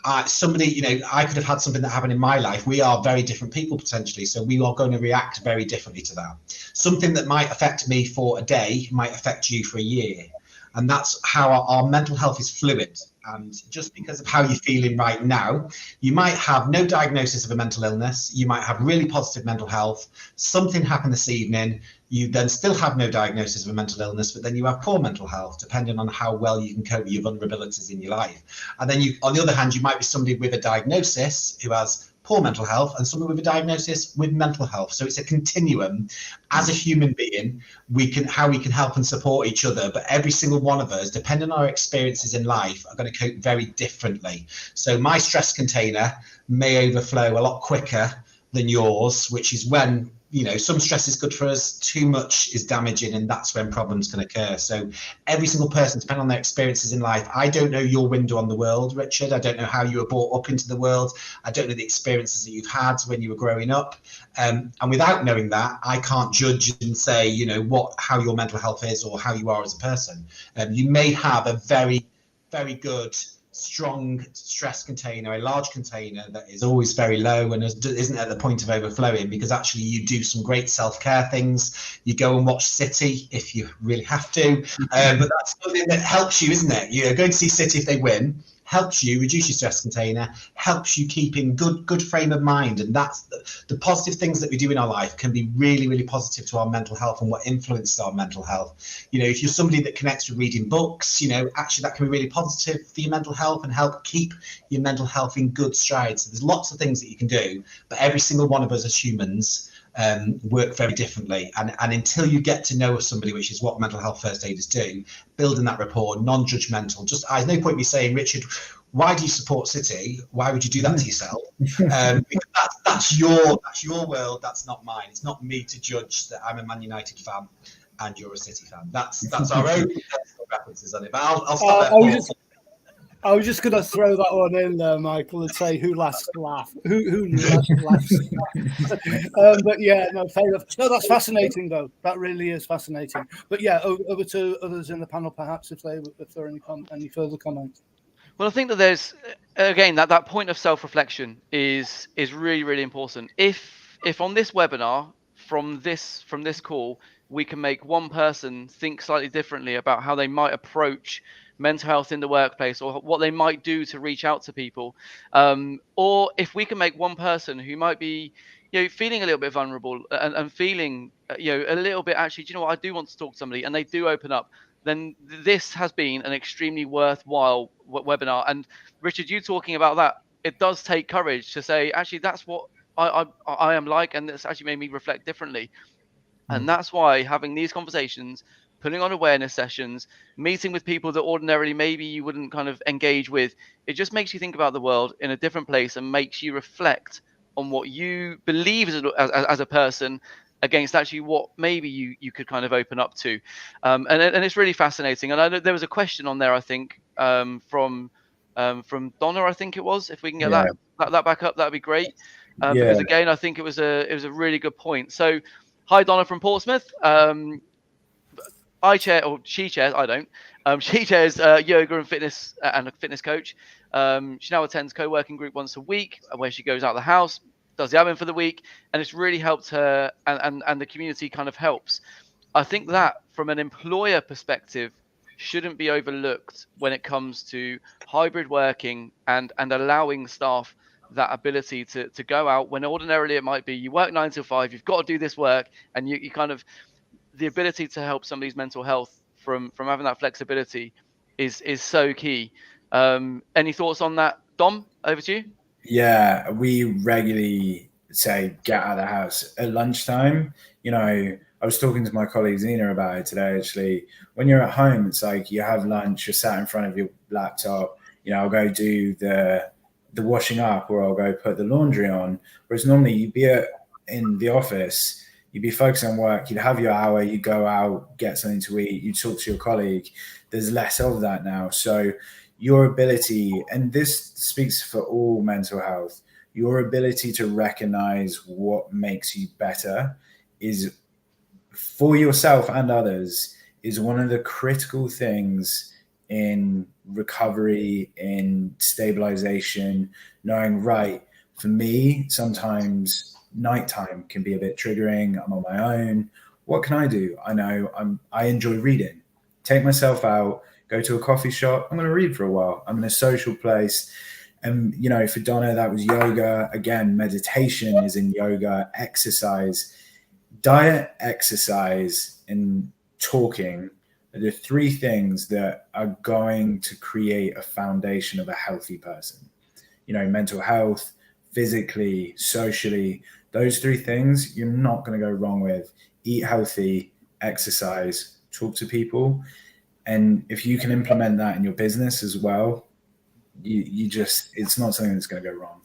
I could have had something that happened in my life. We are very different people potentially, so we are going to react very differently to that. Something that might affect me for a day might affect you for a year, and that's how our mental health is fluid. And just because of how you're feeling right now, you might have no diagnosis of a mental illness, you might have really positive mental health, something happened this evening, you then still have no diagnosis of a mental illness, but then you have poor mental health, depending on how well you can cope with your vulnerabilities in your life. And then on the other hand, you might be somebody with a diagnosis who has poor mental health and someone with a diagnosis with mental health. So it's a continuum. As a human being, how we can help and support each other, but every single one of us, depending on our experiences in life, are going to cope very differently. So my stress container may overflow a lot quicker than yours, which is when some stress is good for us, too much is damaging, and that's when problems can occur. So every single person, depending on their experiences in life, I don't know your window on the world, Richard. I don't know how you were brought up into the world. I don't know the experiences that you've had when you were growing up. And without knowing that, I can't judge and say, how your mental health is or how you are as a person. You may have a very, very good, strong stress container, a large container that is always very low and isn't at the point of overflowing, because actually you do some great self-care things. You go and watch City if you really have to, but that's something that helps you, isn't it? Going to see City if they win helps you reduce your stress container, helps you keep in good frame of mind. And that's the positive things that we do in our life can be really, really positive to our mental health and what influences our mental health. If you're somebody that connects with reading books, actually that can be really positive for your mental health and help keep your mental health in good strides. So there's lots of things that you can do, but every single one of us as humans work very differently, and until you get to know somebody, which is what mental health first aiders do, building that rapport, non-judgmental. There's no point me saying, Richard, why do you support City? Why would you do that to yourself? Because that's your world, that's not mine. It's not me to judge that I'm a Man United fan and you're a City fan. That's our own personal references on it. But I'll stop there. I was just going to throw that one in there, Michael, and say who last laugh? Who laughs? But yeah, no, fair enough. No, that's fascinating, though. That really is fascinating. But yeah, over to others in the panel, perhaps, if there are any further comments. Well, I think that there's, again, that point of self-reflection is really, really important. If on this webinar, from this call, we can make one person think slightly differently about how they might approach mental health in the workplace, or what they might do to reach out to people, or if we can make one person who might be feeling a little bit vulnerable and feeling a little bit, actually, do you know what, I do want to talk to somebody, and they do open up, then this has been an extremely worthwhile webinar. And Richard, you talking about that, it does take courage to say, actually, that's what I am like, and it's actually made me reflect differently. And that's why having these conversations, putting on awareness sessions, meeting with people that ordinarily maybe you wouldn't kind of engage with, it just makes you think about the world in a different place and makes you reflect on what you believe as a person against actually what maybe you could kind of open up to. And it's really fascinating. And I know there was a question on there, I think, from Donna, I think it was. If we can get that back up, that'd be great. Because again, I think it was a really good point. So hi, Donna from Portsmouth. I chair, or she chairs, I don't. She chairs yoga and fitness and a fitness coach. She now attends co-working group once a week, where she goes out of the house, does the admin for the week, and it's really helped her, and the community kind of helps. I think that from an employer perspective shouldn't be overlooked when it comes to hybrid working and allowing staff that ability to go out when ordinarily it might be you work 9 till 5, you've got to do this work, and you kind of, the ability to help somebody's mental health from having that flexibility is so key. Any thoughts on that, Dom? Over to you. Yeah, we regularly say get out of the house at lunchtime. You know, I was talking to my colleague Zena about it today. Actually, when you're at home, it's like you have lunch, you're sat in front of your laptop. You know, I'll go do the washing up, or I'll go put the laundry on. Whereas normally you'd be in the office, you'd be focused on work, you'd have your hour, you go out, get something to eat, you talk to your colleague. There's less of that now. So your ability, and this speaks for all mental health, your ability to recognize what makes you better is, for yourself and others, is one of the critical things in recovery, in stabilization. Knowing, right, for me, sometimes nighttime can be a bit triggering. I'm on my own. What can I do? I know I enjoy reading. Take myself out, go to a coffee shop. I'm going to read for a while. I'm in a social place. And, you know, for Donna, that was yoga. Again, meditation is in yoga, exercise, diet, exercise, and talking are the three things that are going to create a foundation of a healthy person. You know, mental health, physically, socially, those three things you're not going to go wrong with. Eat healthy, exercise, talk to people. And if you can implement that in your business as well, you just, it's not something that's going to go wrong.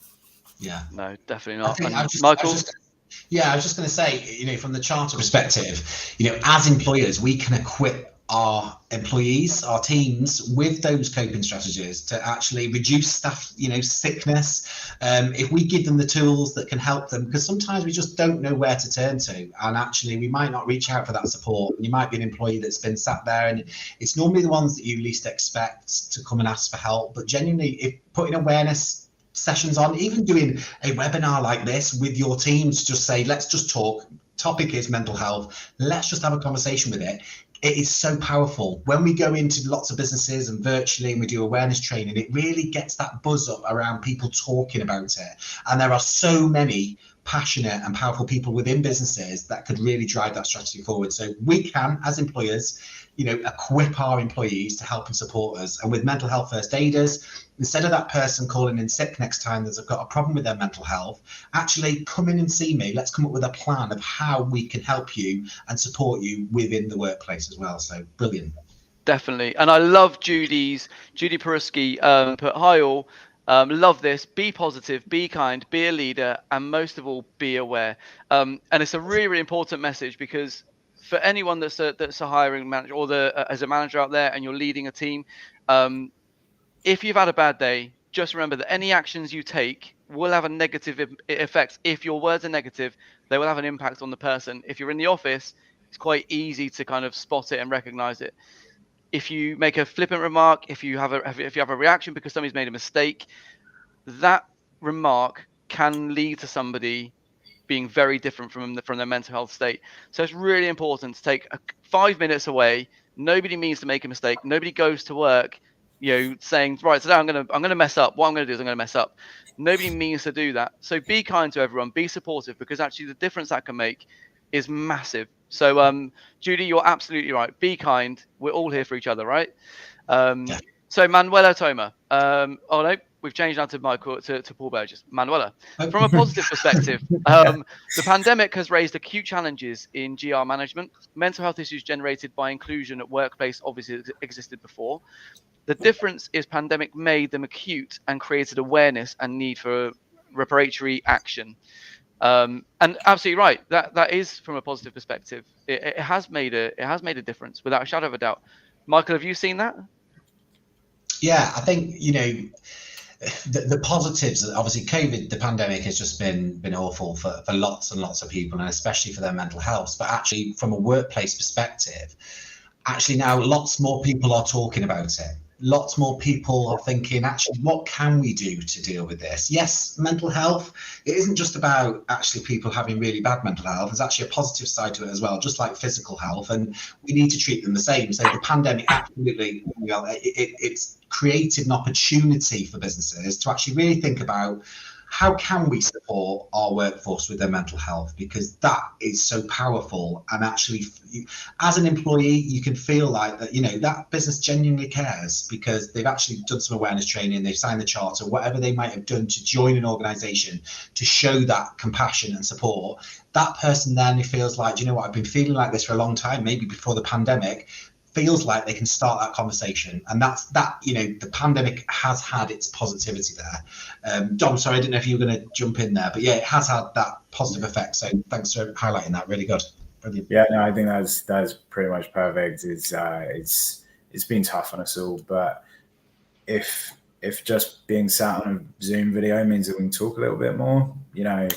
Yeah. No, definitely not. Michael? I was just going to say, you know, from the charter perspective, you know, as employers, we can equip our employees, our teams, with those coping strategies to actually reduce staff, you know, sickness. If we give them the tools that can help them, because sometimes we just don't know where to turn to, and actually we might not reach out for that support. You might be an employee that's been sat there, and it's normally the ones that you least expect to come and ask for help. But genuinely, if putting awareness sessions on, even doing a webinar like this with your team to just say, let's just talk, topic is mental health, let's just have a conversation with it. It is so powerful. When we go into lots of businesses and virtually and we do awareness training, it really gets that buzz up around people talking about it. And there are so many passionate and powerful people within businesses that could really drive that strategy forward. So we can, as employers, you know, equip our employees to help and support us. And with mental health first aiders, instead of that person calling in sick next time they've got a problem with their mental health, actually come in and see me. Let's come up with a plan of how we can help you and support you within the workplace as well. So brilliant. Definitely. And I love Judy Peruski put, hi all. Love this. Be positive, be kind, be a leader, and most of all, be aware. And it's a really, really important message, because for anyone that's a hiring manager, or as a manager out there and you're leading a team, if you've had a bad day, just remember that any actions you take will have a negative effect. If your words are negative, they will have an impact on the person. If you're in the office, it's quite easy to kind of spot it and recognize it. If you make a flippant remark, if you have a reaction because somebody's made a mistake, that remark can lead to somebody being very different from their mental health state. So it's really important to take 5 minutes away. Nobody means to make a mistake. Nobody goes to work, you know, saying, right, today I'm gonna mess up. What I'm gonna do is I'm gonna mess up. Nobody means to do that. So be kind to everyone, be supportive, because actually the difference that can make is massive. So Judy, you're absolutely right. Be kind. We're all here for each other, right? Yeah. So Manuela Toma. Oh no, we've changed now to Michael to Paul Burgess. Manuela. From a positive perspective, the pandemic has raised acute challenges in GR management. Mental health issues generated by inclusion at workplace obviously existed before. The difference is pandemic made them acute and created awareness and need for reparatory action. And absolutely right. That is from a positive perspective. It has made a difference without a shadow of a doubt. Michael, have you seen that? Yeah, I think, you know, the positives, obviously COVID, the pandemic has just been awful for lots and lots of people, and especially for their mental health. But actually from a workplace perspective, actually now lots more people are talking about it. Lots more people are thinking, actually, what can we do to deal with this? Yes, mental health, it isn't just about actually people having really bad mental health. There's actually a positive side to it as well, just like physical health, and we need to treat them the same. So the pandemic absolutely, it's created an opportunity for businesses to actually really think about how can we support our workforce with their mental health, because that is so powerful. And actually, as an employee, you can feel like that, that business genuinely cares because they've actually done some awareness training, they've signed the charter, whatever they might have done to join an organization to show that compassion and support. That person then feels like, I've been feeling like this for a long time, maybe before the pandemic, feels like they can start that conversation. And that's the pandemic has had its positivity there. Dom, sorry, I didn't know if you were going to jump in there, but yeah, it has had that positive effect. So thanks for highlighting that. Really good. Brilliant. Yeah, no, I think that's pretty much perfect. It's been tough on us all, but if just being sat on a Zoom video means that we can talk a little bit more, a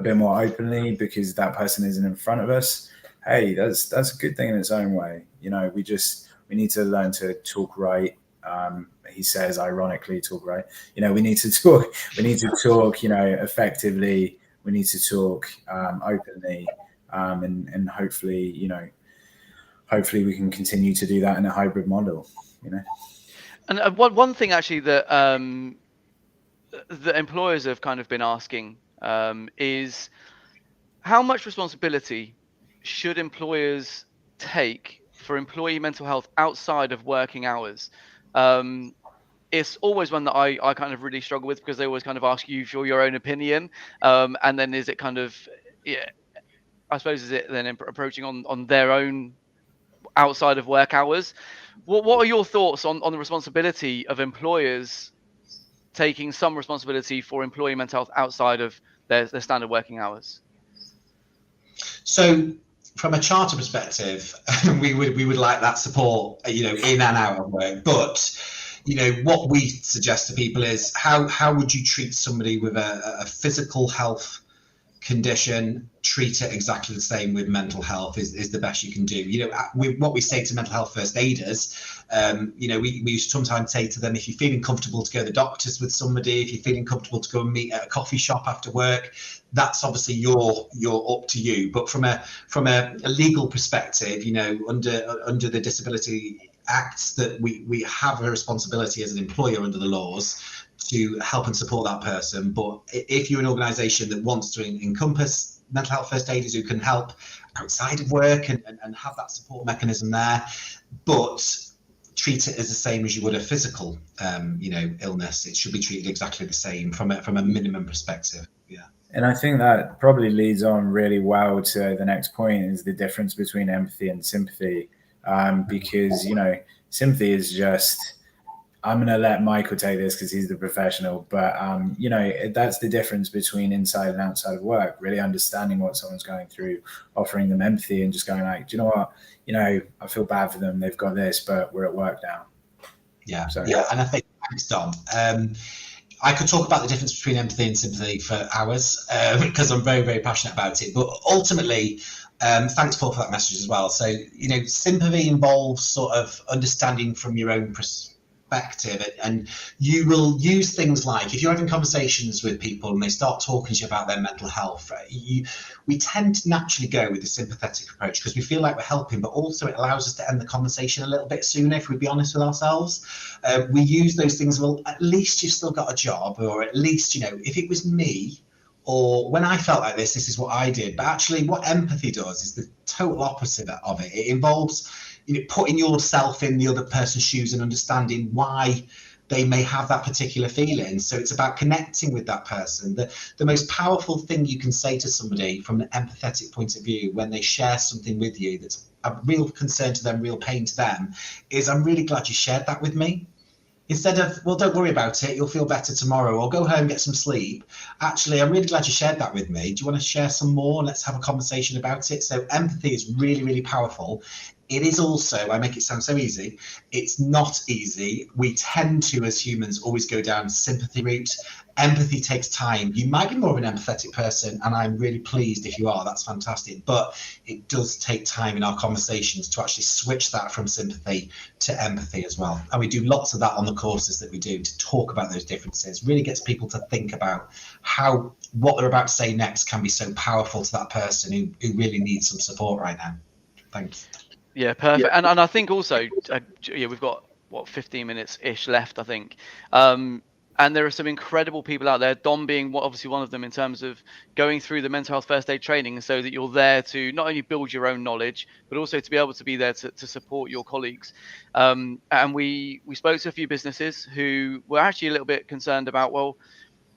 bit more openly because that person isn't in front of us, hey, that's a good thing in its own way. We need to learn to talk right. He says, ironically, talk right. We need to talk effectively. We need to talk openly, and hopefully, hopefully we can continue to do that in a hybrid model. And one thing actually that the employers have kind of been asking is how much responsibility should employers take for employee mental health outside of working hours? It's always one that I kind of really struggle with because they always kind of ask you for your own opinion. And then is it kind of, I suppose, is it then approaching on their own outside of work hours? What are your thoughts on the responsibility of employers taking some responsibility for employee mental health outside of their standard working hours? So from a charter perspective, we would like that support, in and out of work. But, what we suggest to people is how would you treat somebody with a physical health condition? Treat it exactly the same with mental health is the best you can do. What we say to mental health first aiders, we sometimes say to them, if you're feeling comfortable to go to the doctors with somebody, if you're feeling comfortable to go and meet at a coffee shop after work, that's obviously you're up to you. But from a legal perspective, under the Disability Acts, that we have a responsibility as an employer under the laws to help and support that person. But if you're an organisation that wants to encompass mental health first aiders who can help outside of work and have that support mechanism there, but treat it as the same as you would a physical illness, it should be treated exactly the same from a minimum perspective. Yeah. And I think that probably leads on really well to the next point, is the difference between empathy and sympathy. Because, sympathy is just, I'm going to let Michael take this because he's the professional, but, that's the difference between inside and outside of work, really understanding what someone's going through, offering them empathy and just going like, do you know what, I feel bad for them. They've got this, but we're at work now. Yeah. So, yeah. And I think, thanks, Dom. I could talk about the difference between empathy and sympathy for hours because I'm very, very passionate about it. But ultimately, thanks, Paul, for that message as well. So, sympathy involves sort of understanding from your own perspective, and you will use things like, if you're having conversations with people and they start talking to you about their mental health, we tend to naturally go with the sympathetic approach because we feel like we're helping, but also it allows us to end the conversation a little bit sooner if we be honest with ourselves. We use those things, well, at least you've still got a job, or at least, if it was me, or when I felt like this is what I did. But actually what empathy does is the total opposite of it. It involves putting yourself in the other person's shoes and understanding why they may have that particular feeling. So it's about connecting with that person. The most powerful thing you can say to somebody from an empathetic point of view when they share something with you that's a real concern to them, real pain to them, is, I'm really glad you shared that with me. Instead of, well, don't worry about it, you'll feel better tomorrow, or go home, get some sleep. Actually, I'm really glad you shared that with me. Do you want to share some more? Let's have a conversation about it. So empathy is really, really powerful. it is also, I make it sound so easy, it's not easy. We tend to, as humans, always go down sympathy route. Empathy takes time. You might be more of an empathetic person, and I'm really pleased if you are. That's fantastic. But it does take time in our conversations to actually switch that from sympathy to empathy as well. And we do lots of that on the courses that we do to talk about those differences. Really gets people to think about how what they're about to say next can be so powerful to that person who really needs some support right now. Thanks. Yeah, perfect. And I think also, we've got, what, 15 minutes ish left, I think. And there are some incredible people out there, Dom being obviously one of them, in terms of going through the mental health first aid training, so that you're there to not only build your own knowledge, but also to be able to be there to support your colleagues. And we spoke to a few businesses who were actually a little bit concerned about, well,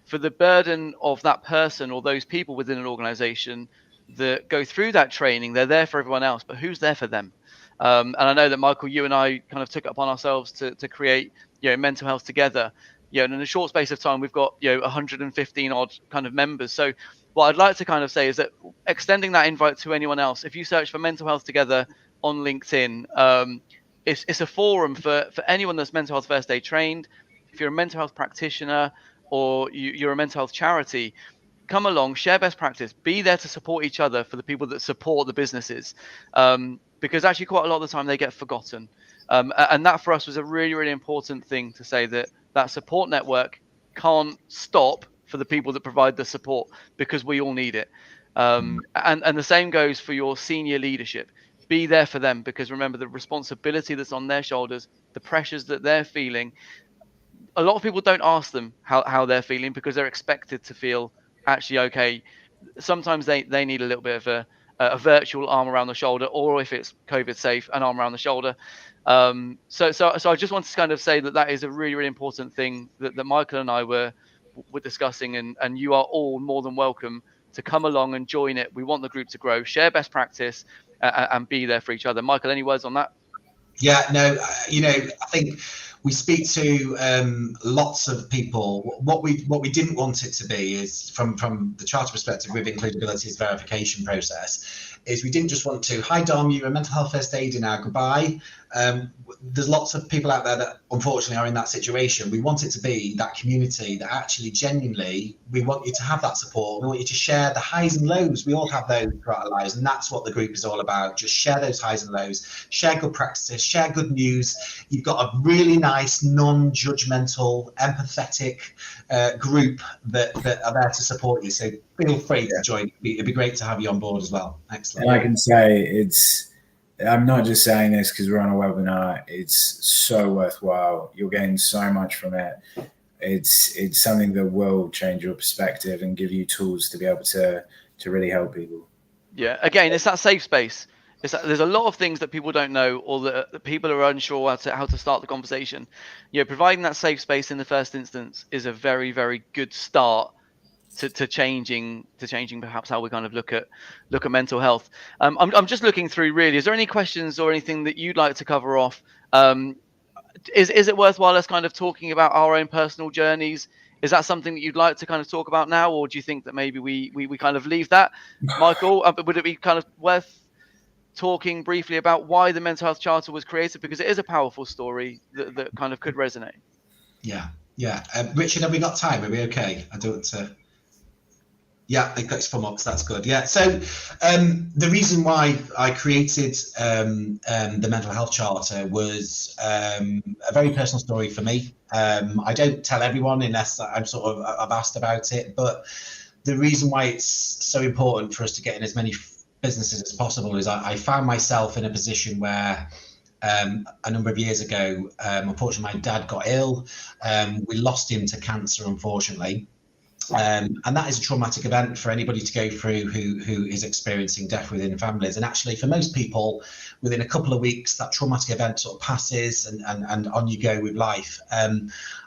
for the burden of that person or those people within an organization that go through that training, they're there for everyone else, but who's there for them? And I know that, Michael, you and I kind of took it upon ourselves to create, mental health together. And in a short space of time, we've got 115 odd kind of members. So what I'd like to kind of say is that extending that invite to anyone else, if you search for mental health together on LinkedIn, it's a forum for anyone that's mental health first aid trained. If you're a mental health practitioner or you're a mental health charity, come along, share best practice, be there to support each other for the people that support the businesses. Because actually quite a lot of the time they get forgotten. And that for us was a really, really important thing to say, that support network can't stop for the people that provide the support, because we all need it. And the same goes for your senior leadership. Be there for them, because remember, the responsibility that's on their shoulders, the pressures that they're feeling. A lot of people don't ask them how they're feeling, because they're expected to feel actually okay. Sometimes they need a little bit of a virtual arm around the shoulder, or if it's COVID safe, an arm around the shoulder. So I just wanted to kind of say that is a really, really important thing that Michael and I were discussing, and you are all more than welcome to come along and join it. We want the group to grow, share best practice, and be there for each other. Michael, any words on that? Yeah, no, I think we speak to lots of people. What we didn't want it to be is, from the charter perspective with Includability's verification process, is we didn't just want to, hi Dom, you're a mental health first aider now, goodbye. There's lots of people out there that unfortunately are in that situation. We want it to be that community that actually genuinely, we want you to have that support. We want you to share the highs and lows. We all have those throughout our lives, and that's what the group is all about. Just share those highs and lows, share good practices, share good news. You've got a really nice, non-judgmental, empathetic group that are there to support you. So feel free to join. It'd be great to have you on board as well. Excellent. And I can say I'm not just saying this because we're on a webinar. It's so worthwhile. You're getting so much from it. It's something that will change your perspective and give you tools to be able to really help people. Yeah, again, it's that safe space. There's a lot of things that people don't know, or that people are unsure how to start the conversation. Providing that safe space in the first instance is a very, very good start to changing perhaps how we kind of look at mental health. I'm just looking through, really. Is there any questions or anything that you'd like to cover off? Is it worthwhile us kind of talking about our own personal journeys? Is that something that you'd like to kind of talk about now, or do you think that maybe we kind of leave that? Michael, would it be kind of worth talking briefly about why the Mental Health Charter was created, because it is a powerful story that kind of could resonate? Yeah. Richard, have we got time? Are we okay? I don't. Yeah, I got his thumb up, so that's good. Yeah, so the reason why I created the Mental Health Charter was a very personal story for me. I don't tell everyone unless I've asked about it, but the reason why it's so important for us to get in as many businesses as possible is I found myself in a position where a number of years ago, unfortunately, my dad got ill. We lost him to cancer, unfortunately. And that is a traumatic event for anybody to go through who is experiencing death within families. And actually, for most people, within a couple of weeks, that traumatic event sort of passes and on you go with life.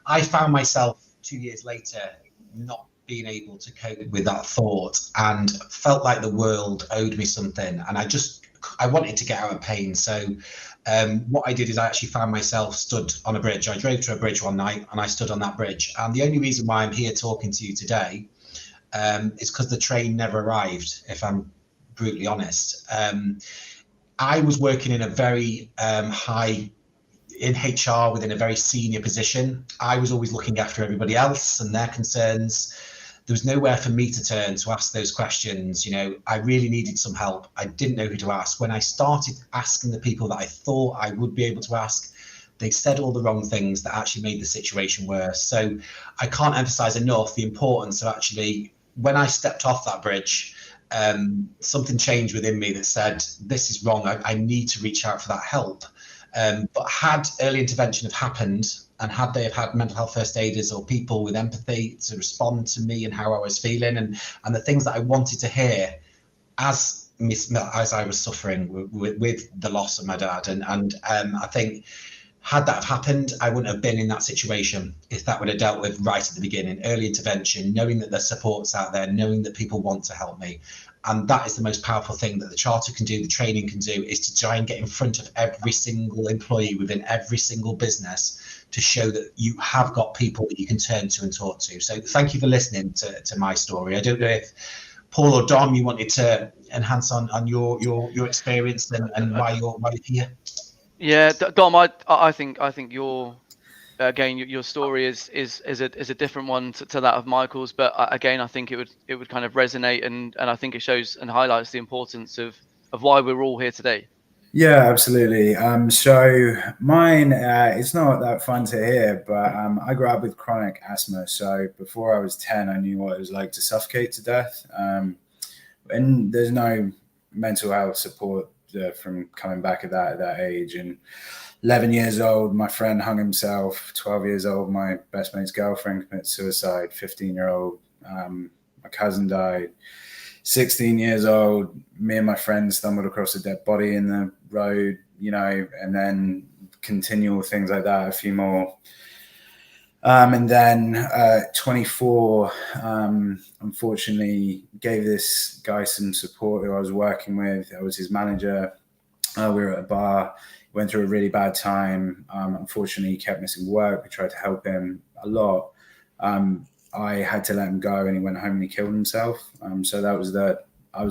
I found myself 2 years later not being able to cope with that thought and felt like the world owed me something. And I wanted to get out of pain. So what I did is I actually found myself stood on a bridge. I drove to a bridge one night and I stood on that bridge. And the only reason why I'm here talking to you today is because the train never arrived, if I'm brutally honest. I was working in a very high, in HR, within a very senior position. I was always looking after everybody else and their concerns. There was nowhere for me to turn to ask those questions. You know, I really needed some help. I didn't know who to ask. When I started asking the people that I thought I would be able to ask, they said all the wrong things that actually made the situation worse. So I can't emphasize enough the importance of actually, when I stepped off that bridge, something changed within me that said, this is wrong. I need to reach out for that help. But had early intervention have happened, and had they have had mental health first aiders or people with empathy to respond to me and how I was feeling and the things that I wanted to hear as I was suffering with the loss of my dad, and I think, had that have happened, I wouldn't have been in that situation if that would have dealt with right at the beginning. Early intervention, knowing that there's supports out there, knowing that people want to help me. And that is the most powerful thing that the charter can do, the training can do, is to try and get in front of every single employee within every single business to show that you have got people that you can turn to and talk to. So thank you for listening to my story. I don't know if Paul or Dom, you wanted to enhance on your experience and why you're here. Yeah, Dom, I think your again your story is a different one to that of Michael's, but again I think it would kind of resonate, and I think it shows and highlights the importance of why we're all here today. Yeah, absolutely. So mine, it's not that fun to hear, but I grew up with chronic asthma. So before I was 10, I knew what it was like to suffocate to death. And there's no mental health support from coming back at that age. And 11 years old, my friend hung himself. 12 years old, my best mate's girlfriend committed suicide. 15-year-old, my cousin died. 16 years old, me and my friend stumbled across a dead body in the road, you know, and then continual things like that, a few more. And then 24, unfortunately, gave this guy some support who I was working with. I was his manager. We were at a bar, went through a really bad time. Unfortunately, he kept missing work. We tried to help him a lot. I had to let him go, and he went home and he killed himself. So I was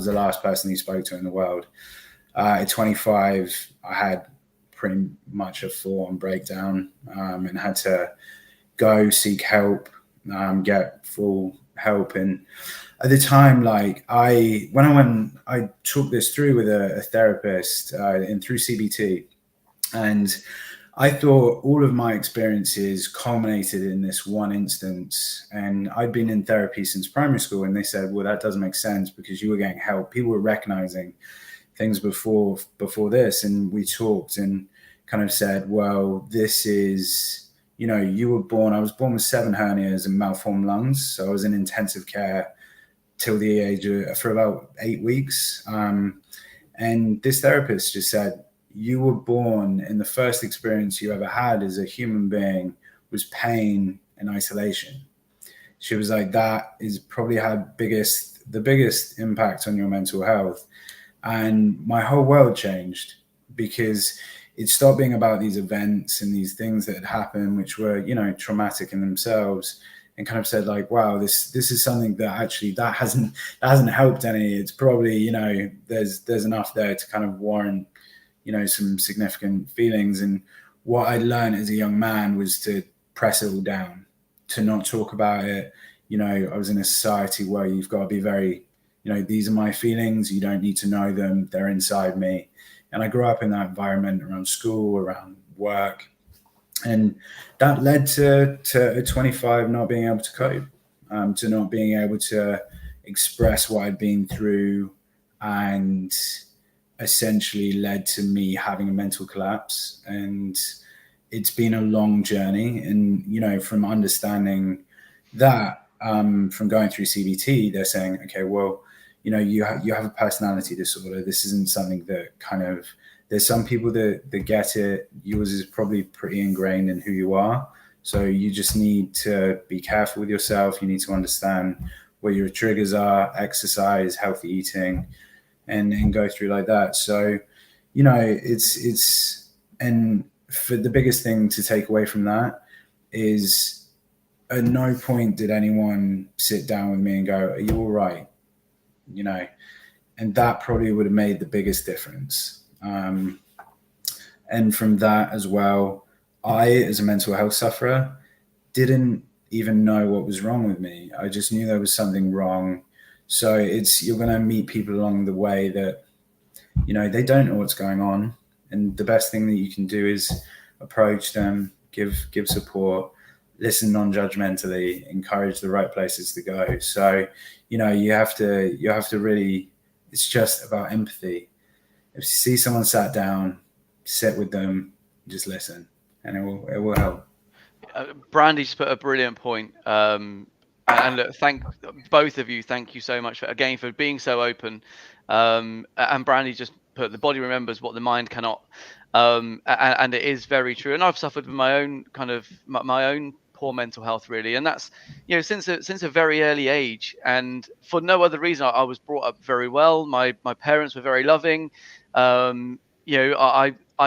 the last person he spoke to in the world. At 25, I had pretty much a full-on breakdown and had to go seek help, get full help. And at the time, like I took this through with a therapist and through CBT, and I thought all of my experiences culminated in this one instance. And I'd been in therapy since primary school, and they said, well, that doesn't make sense because you were getting help. People were recognizing things before this. And we talked and kind of said, well, this is, you know, I was born with 7 hernias and malformed lungs. So I was in intensive care till the age for about 8 weeks. And this therapist just said, you were born, and the first experience you ever had as a human being was pain and isolation. She was like, that is probably had the biggest impact on your mental health. And my whole world changed because it stopped being about these events and these things that had happened, which were, you know, traumatic in themselves, and kind of said like, wow, this is something that actually that hasn't helped any. It's probably, you know, there's enough there to kind of warrant, you know, some significant feelings. And what I learned as a young man was to press it all down, to not talk about it. You know, I was in a society where you've got to be very, you know, these are my feelings. You don't need to know them. They're inside me. And I grew up in that environment around school, around work. And that led to at 25 not being able to cope, to not being able to express what I'd been through, and essentially led to me having a mental collapse. And it's been a long journey. And, you know, from understanding that, from going through CBT, they're saying, okay, well, you know, you have a personality disorder. This isn't something that kind of, there's some people that get it. Yours is probably pretty ingrained in who you are. So you just need to be careful with yourself. You need to understand where your triggers are, exercise, healthy eating, and go through like that. So, you know, it's, and for the biggest thing to take away from that is at no point did anyone sit down with me and go, are you all right? You know, and that probably would have made the biggest difference. And from that as well, I, as a mental health sufferer, didn't even know what was wrong with me. I just knew there was something wrong. So you're going to meet people along the way that, they don't know what's going on. And the best thing that you can do is approach them, give support, listen non-judgmentally, encourage the right places to go. So, you have to really, it's just about empathy. If you see someone sat down, sit with them, just listen, and it will help. Brandy just put a brilliant point. And look, thank both of you. Thank you so much for being so open. And Brandy just put, the body remembers what the mind cannot. And it is very true. And I've suffered with my own my own poor mental health, really. And that's, since a very early age, and for no other reason. I was brought up very well. My parents were very loving. I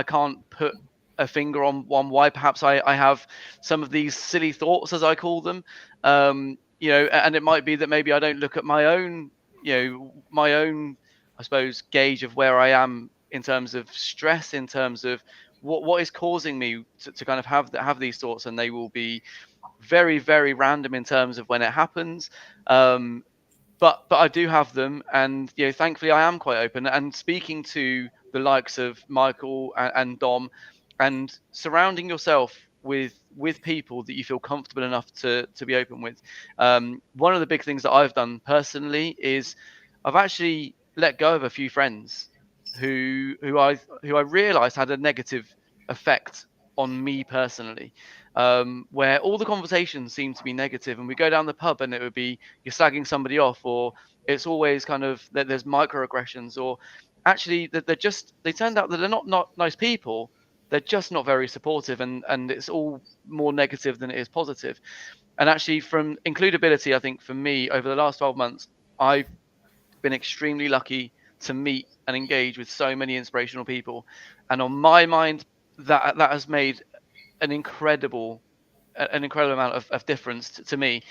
can't put a finger on why perhaps I have some of these silly thoughts, as I call them. And it might be that maybe I don't look at my own, I suppose, gauge of where I am in terms of stress, in terms of what is causing me to kind of have these thoughts, and they will be very, very random in terms of when it happens. But I do have them, and thankfully I am quite open. And speaking to the likes of Michael and Dom, and surrounding yourself with people that you feel comfortable enough to be open with. One of the big things that I've done personally is I've actually let go of a few friends who I realized had a negative effect on me personally, where all the conversations seem to be negative, and we go down the pub and it would be you're slagging somebody off, or it's always kind of that there's microaggressions, or actually that they turned out that they're not nice people. They're just not very supportive, and it's all more negative than it is positive. And actually, from includability, I think for me over the last 12 months, I've been extremely lucky to meet and engage with so many inspirational people, and on my mind, that has made an incredible amount of difference to me.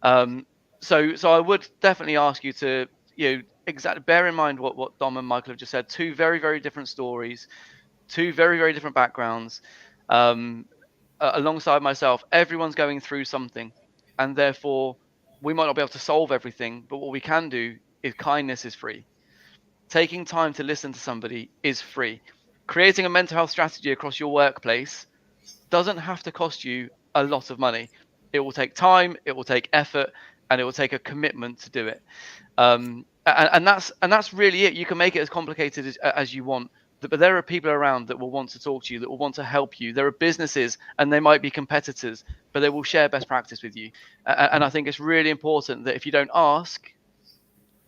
So I would definitely ask you to exactly bear in mind what Dom and Michael have just said. Two very, very different stories, two very, very different backgrounds. Alongside myself, everyone's going through something, and therefore we might not be able to solve everything, but what we can do is kindness is free. Taking time to listen to somebody is free. Creating a mental health strategy across your workplace doesn't have to cost you a lot of money. It will take time, it will take effort, and it will take a commitment to do it. And that's really it. You can make it as complicated as you want, but there are people around that will want to talk to you, that will want to help you. There are businesses, and they might be competitors, but they will share best practice with you. And I think it's really important that if you don't ask,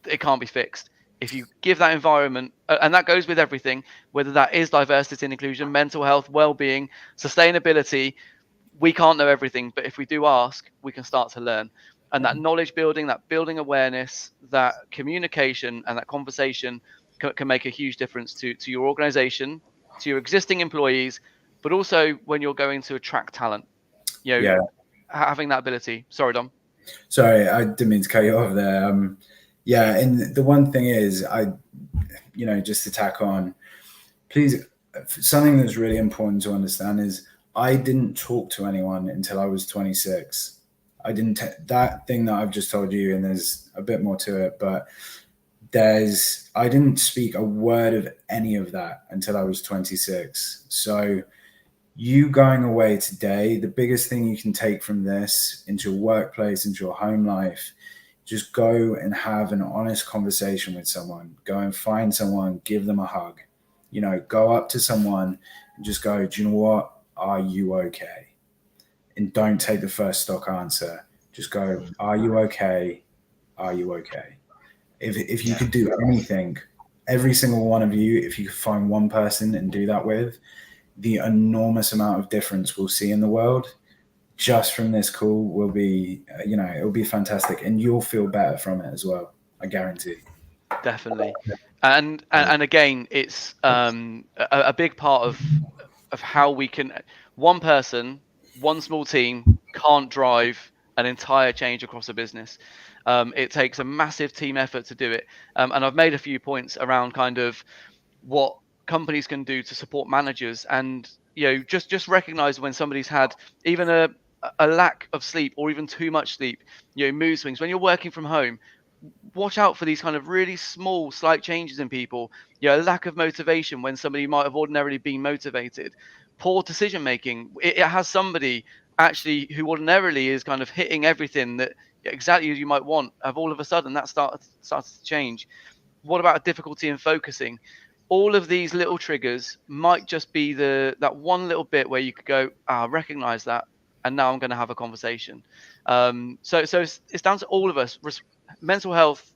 it can't be fixed. If you give that environment, and that goes with everything, whether that is diversity and inclusion, mental health, well-being, sustainability, we can't know everything, but if we do ask, we can start to learn. And that knowledge building, that building awareness, that communication, and that conversation can make a huge difference to your organization, to your existing employees, but also when you're going to attract talent. Having that ability. Sorry, Dom. Sorry, I didn't mean to cut you off there. And the one thing is, just to tack on, please, something that's really important to understand is I didn't talk to anyone until I was 26. I didn't, that thing that I've just told you, and there's a bit more to it, but I didn't speak a word of any of that until I was 26. So you going away today, the biggest thing you can take from this into your workplace, into your home life, just go and have an honest conversation with someone. Go and find someone, give them a hug. Go up to someone and just go, do you know what? Are you okay? And don't take the first stock answer. Just go, are you okay? Are you okay? If you could do anything, every single one of you, if you could find one person and do that with, the enormous amount of difference we'll see in the world just from this call will be, it'll be fantastic, and you'll feel better from it as well. I guarantee. Definitely. And again, it's a big part of how we can, one person, one small team can't drive an entire change across a business. It takes a massive team effort to do it. And I've made a few points around kind of what companies can do to support managers, and just recognize when somebody's had even a lack of sleep or even too much sleep, mood swings. When you're working from home, watch out for these kind of really small, slight changes in people. A lack of motivation when somebody might have ordinarily been motivated. Poor decision making. It has somebody actually who ordinarily is kind of hitting everything that exactly as you might want, have all of a sudden that started to change. What about a difficulty in focusing? All of these little triggers might just be that one little bit where you could go, recognize that, and now I'm going to have a conversation. So it's down to all of us. Mental health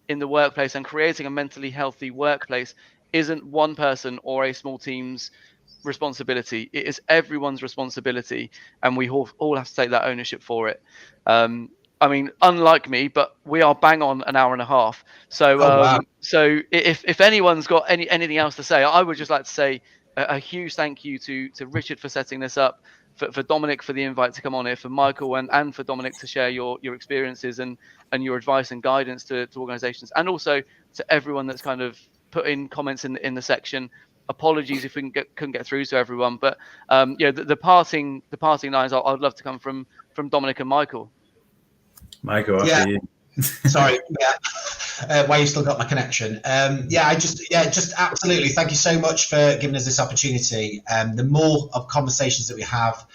in the workplace and creating a mentally healthy workplace isn't one person or a small team's responsibility. It is everyone's responsibility, and we all have to take that ownership for it. I mean, unlike me, but we are bang on an hour and a half. So, wow. So if anyone's got anything else to say, I would just like to say a huge thank you to Richard for setting this up, for Dominic for the invite to come on here, for Michael and for Dominic to share your experiences and your advice and guidance to organisations, and also to everyone that's kind of put in comments in the section. Apologies if we couldn't get through to everyone, but the parting lines I'd love to come from Dominic and Michael. Michael, after you. Sorry, why you still got my connection? Just absolutely. Thank you so much for giving us this opportunity. The more of conversations that we have,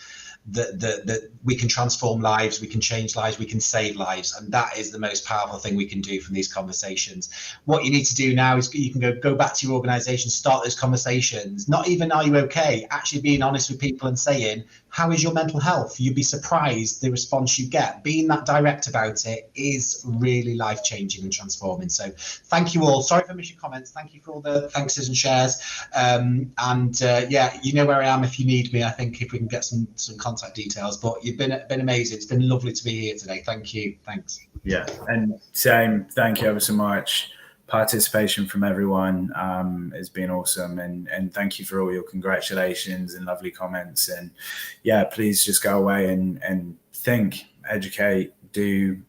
that we can transform lives, we can change lives, we can save lives, and that is the most powerful thing we can do from these conversations. What you need to do now is you can go back to your organization, start those conversations. Not even are you okay, actually being honest with people and saying, how is your mental health? You'd be surprised the response you get. Being that direct about it is really life-changing and transforming. So thank you all. Sorry for missing your comments. Thank you for all the thanks and shares. You know where I am if you need me. I think if we can get some contact details. But you've been amazing. It's been lovely to be here today. Thank you. Thanks. Yeah, and same. Thank you ever so much. Participation from everyone has been awesome, and thank you for all your congratulations and lovely comments. And yeah, please just go away and think, educate, do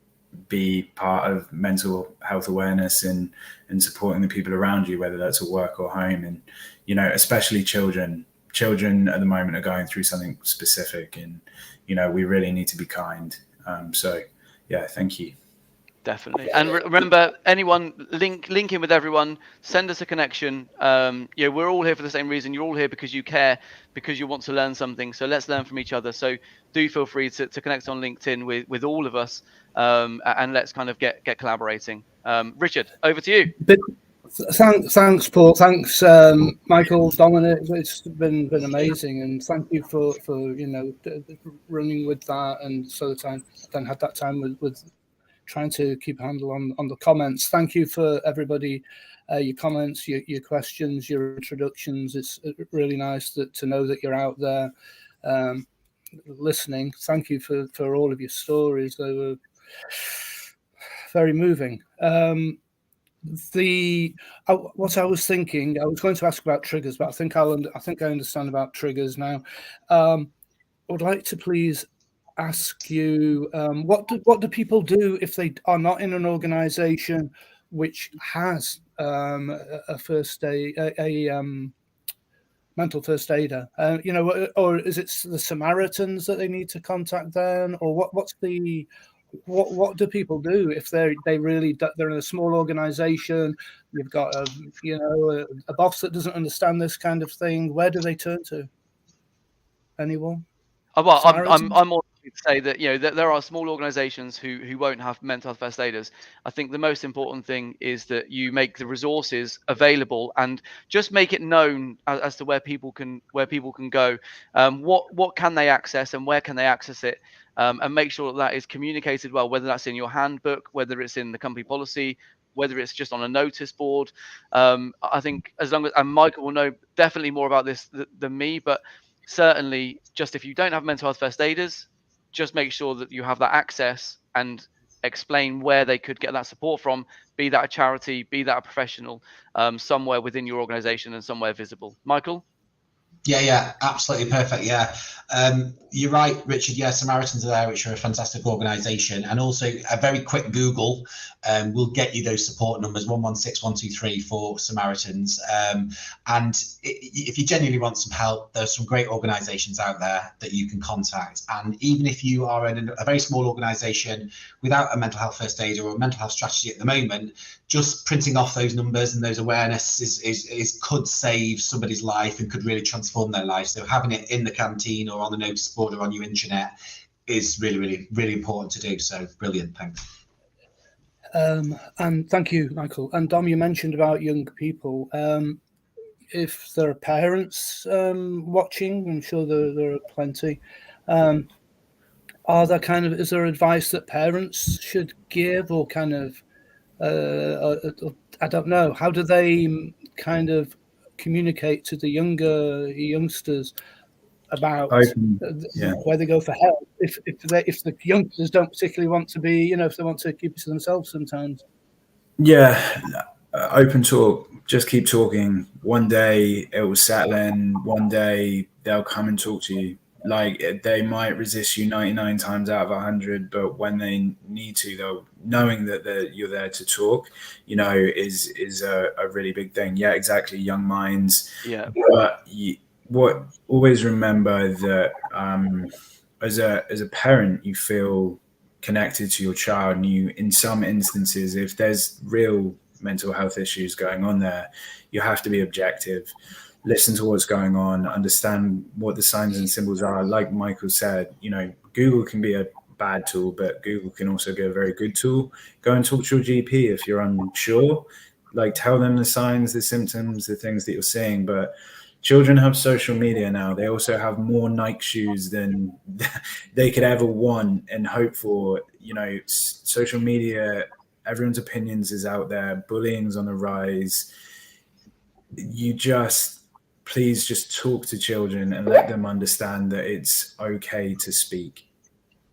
be part of mental health awareness and supporting the people around you, whether that's at work or home. And especially children at the moment are going through something specific, and we really need to be kind. So yeah, thank you. Definitely. And remember, anyone link in with everyone, send us a connection. We're all here for the same reason. You're all here because you care, because you want to learn something. So let's learn from each other. So do feel free to connect on LinkedIn with all of us, and let's kind of get collaborating. Richard, over to you. Thanks, Paul. Thanks, Michael, Dominic. It's been amazing, and thank you for running with that, and so that I then had that time with trying to keep a handle on the comments. Thank you for everybody, your comments, your questions, your introductions. It's really nice to know that you're out there listening. Thank you for all of your stories. They were very moving. What I was thinking, I was going to ask about triggers, but I think I understand about triggers now. I would like to please ask you, what do people do if they are not in an organization which has a first aid, a mental first aider, or is it the Samaritans that they need to contact then, or what do people do if they're in a small organization? You've got a boss that doesn't understand this kind of thing. Where do they turn to? Anyone? Well, I'm more likely to say that that there are small organisations who won't have mental health first aiders. I think the most important thing is that you make the resources available and just make it known as to where people can go. What can they access and where can they access it, and make sure that is communicated well. Whether that's in your handbook, whether it's in the company policy, whether it's just on a notice board. I think as long as, and Michael will know definitely more about this than me, but certainly just if you don't have mental health first aiders, just make sure that you have that access and explain where they could get that support from, be that a charity, be that a professional, somewhere within your organization and somewhere visible. Michael? Yeah, absolutely perfect. Yeah. You're right, Richard. Yeah, Samaritans are there, which are a fantastic organisation, and also a very quick Google will get you those support numbers 116 123 for Samaritans. And if you genuinely want some help, there's some great organisations out there that you can contact. And even if you are in a very small organisation without a mental health first aid or a mental health strategy at the moment, just printing off those numbers and those awareness is could save somebody's life and could really transform their life. So having it in the canteen or on the notice board or on your intranet is really, really, really important to do. So brilliant, thanks. And thank you, Michael. And Dom, you mentioned about young people. If there are parents watching, I'm sure there are plenty. Are there is there advice that parents should give, or I don't know, how do they kind of communicate to the youngsters about where they go for help if the youngsters don't particularly want to be, if they want to keep it to themselves sometimes? Open talk, just keep talking. One day it will settle in, one day they'll come and talk to you. Like, they might resist you 99 times out of 100, but when they need to, they'll, knowing that you're there to talk, is a really big thing. Yeah, exactly. Young minds. Yeah. But always remember that as a parent, you feel connected to your child, and you, in some instances, if there's real mental health issues going on there, you have to be objective. Listen to what's going on, understand what the signs and symbols are. Like Michael said, Google can be a bad tool, but Google can also be a very good tool. Go and talk to your GP if you're unsure. Like, tell them the signs, the symptoms, the things that you're seeing. But children have social media now. They also have more Nike shoes than they could ever want and hope for. Social media, everyone's opinions is out there. Bullying's on the rise. Please just talk to children and let them understand that it's okay to speak.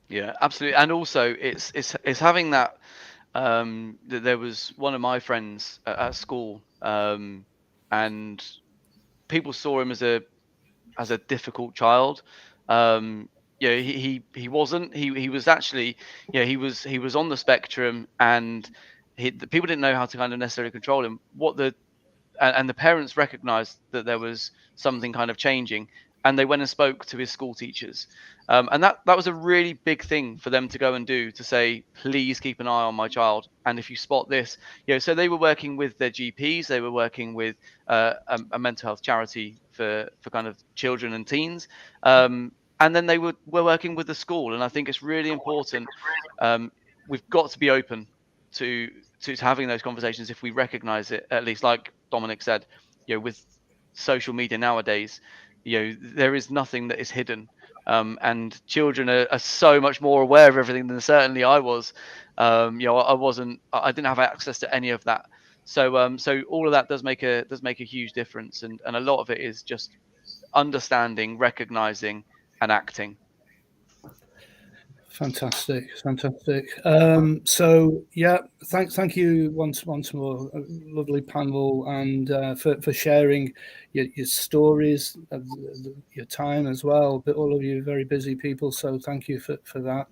Yeah, absolutely. And also it's having that, there was one of my friends at school, and people saw him as a difficult child. He wasn't. He was actually, he was on the spectrum, and the people didn't know how to kind of necessarily control him. And the parents recognized that there was something kind of changing, and they went and spoke to his school teachers. And that was a really big thing for them to go and do, to say, please keep an eye on my child. And if you spot this, so they were working with their GPs, they were working with a mental health charity for kind of children and teens. And then they were working with the school. And I think it's really important. We've got to be open to having those conversations if we recognize it, at least, like Dominic said, with social media nowadays, there is nothing that is hidden, and children are so much more aware of everything than certainly I was. I didn't have access to any of that, so all of that does make a huge difference, and a lot of it is just understanding, recognizing, and acting. Fantastic. So yeah, thank you once more, lovely panel, and for sharing your stories, your time as well. But all of you very busy people, so thank you for that.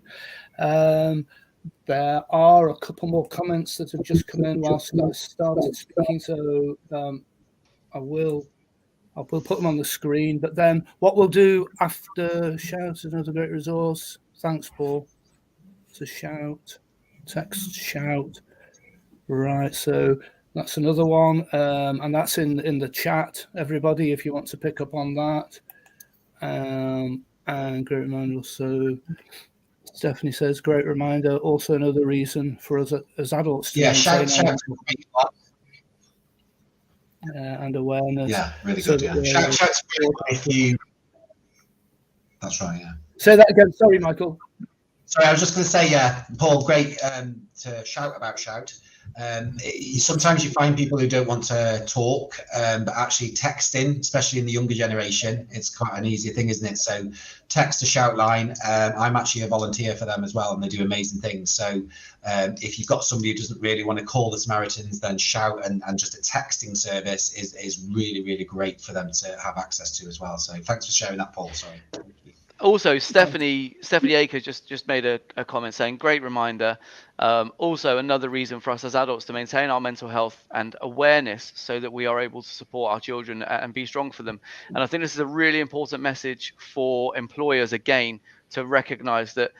There are a couple more comments that have just come in whilst I started speaking, so I'll put them on the screen. But then what we'll do after Shout is another great resource. Thanks, Paul. To Shout, text Shout. Right, so that's another one, and that's in the chat, everybody, if you want to pick up on that. And great reminder. So Stephanie says, great reminder. Also another reason for us as adults to shout. And awareness. Yeah, really good. Shout's if you. That's right. Yeah. Say that again. Sorry, Michael. Sorry, I was just going to say, Paul, great to shout about Shout. Sometimes you find people who don't want to talk, but actually texting, especially in the younger generation, it's quite an easy thing, isn't it? So text a Shout line. I'm actually a volunteer for them as well, and they do amazing things. So if you've got somebody who doesn't really want to call the Samaritans, then Shout and just a texting service is really, really great for them to have access to as well. So thanks for sharing that, Paul. Sorry. Also, Stephanie Aker just made a comment saying, great reminder. Also, another reason for us as adults to maintain our mental health and awareness so that we are able to support our children and be strong for them. And I think this is a really important message for employers, again, to recognize that,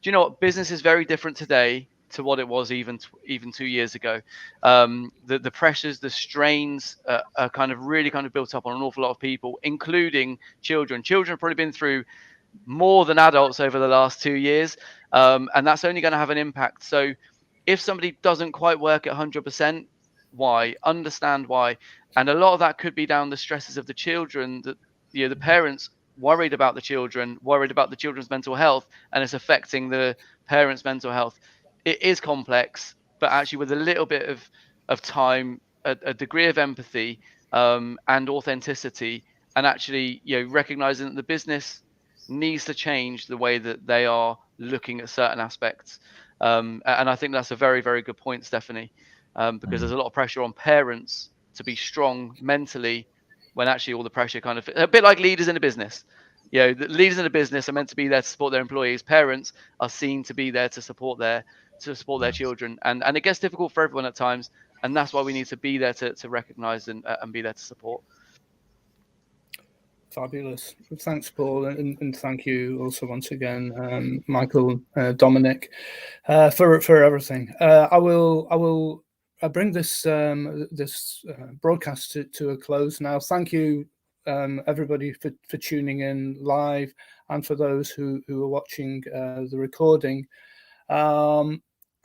do you know what, business is very different today to what it was even 2 years ago. The pressures, the strains are kind of really built up on an awful lot of people, including children. Children have probably been through more than adults over the last 2 years, and that's only going to have an impact. So if somebody doesn't quite work at 100%, why? Understand why. And a lot of that could be down the stresses of the children, that the parents worried about the children, worried about the children's mental health, and it's affecting the parents' mental health. It is complex, but actually with a little bit of time, a degree of empathy, and authenticity, and actually recognizing that the business needs to change the way that they are looking at certain aspects. And I think that's a very, very good point, Stephanie, because there's a lot of pressure on parents to be strong mentally, when actually all the pressure kind of, a bit like leaders in a business. The leaders in a business are meant to be there to support their employees. Parents are seen to be there to support their children, and it gets difficult for everyone at times, and that's why we need to be there to recognize and be there to support. Fabulous. Thanks, Paul, and thank you also once again, Michael, Dominic, for everything. I will bring this broadcast to a close now. Thank you, everybody, for tuning in live, and for those who are watching the recording.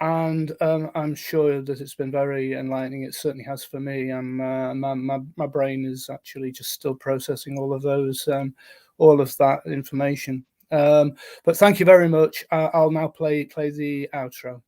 And I'm sure that it's been very enlightening. It certainly has for me. My brain is actually just still processing all of that information. But thank you very much. I'll now play the outro.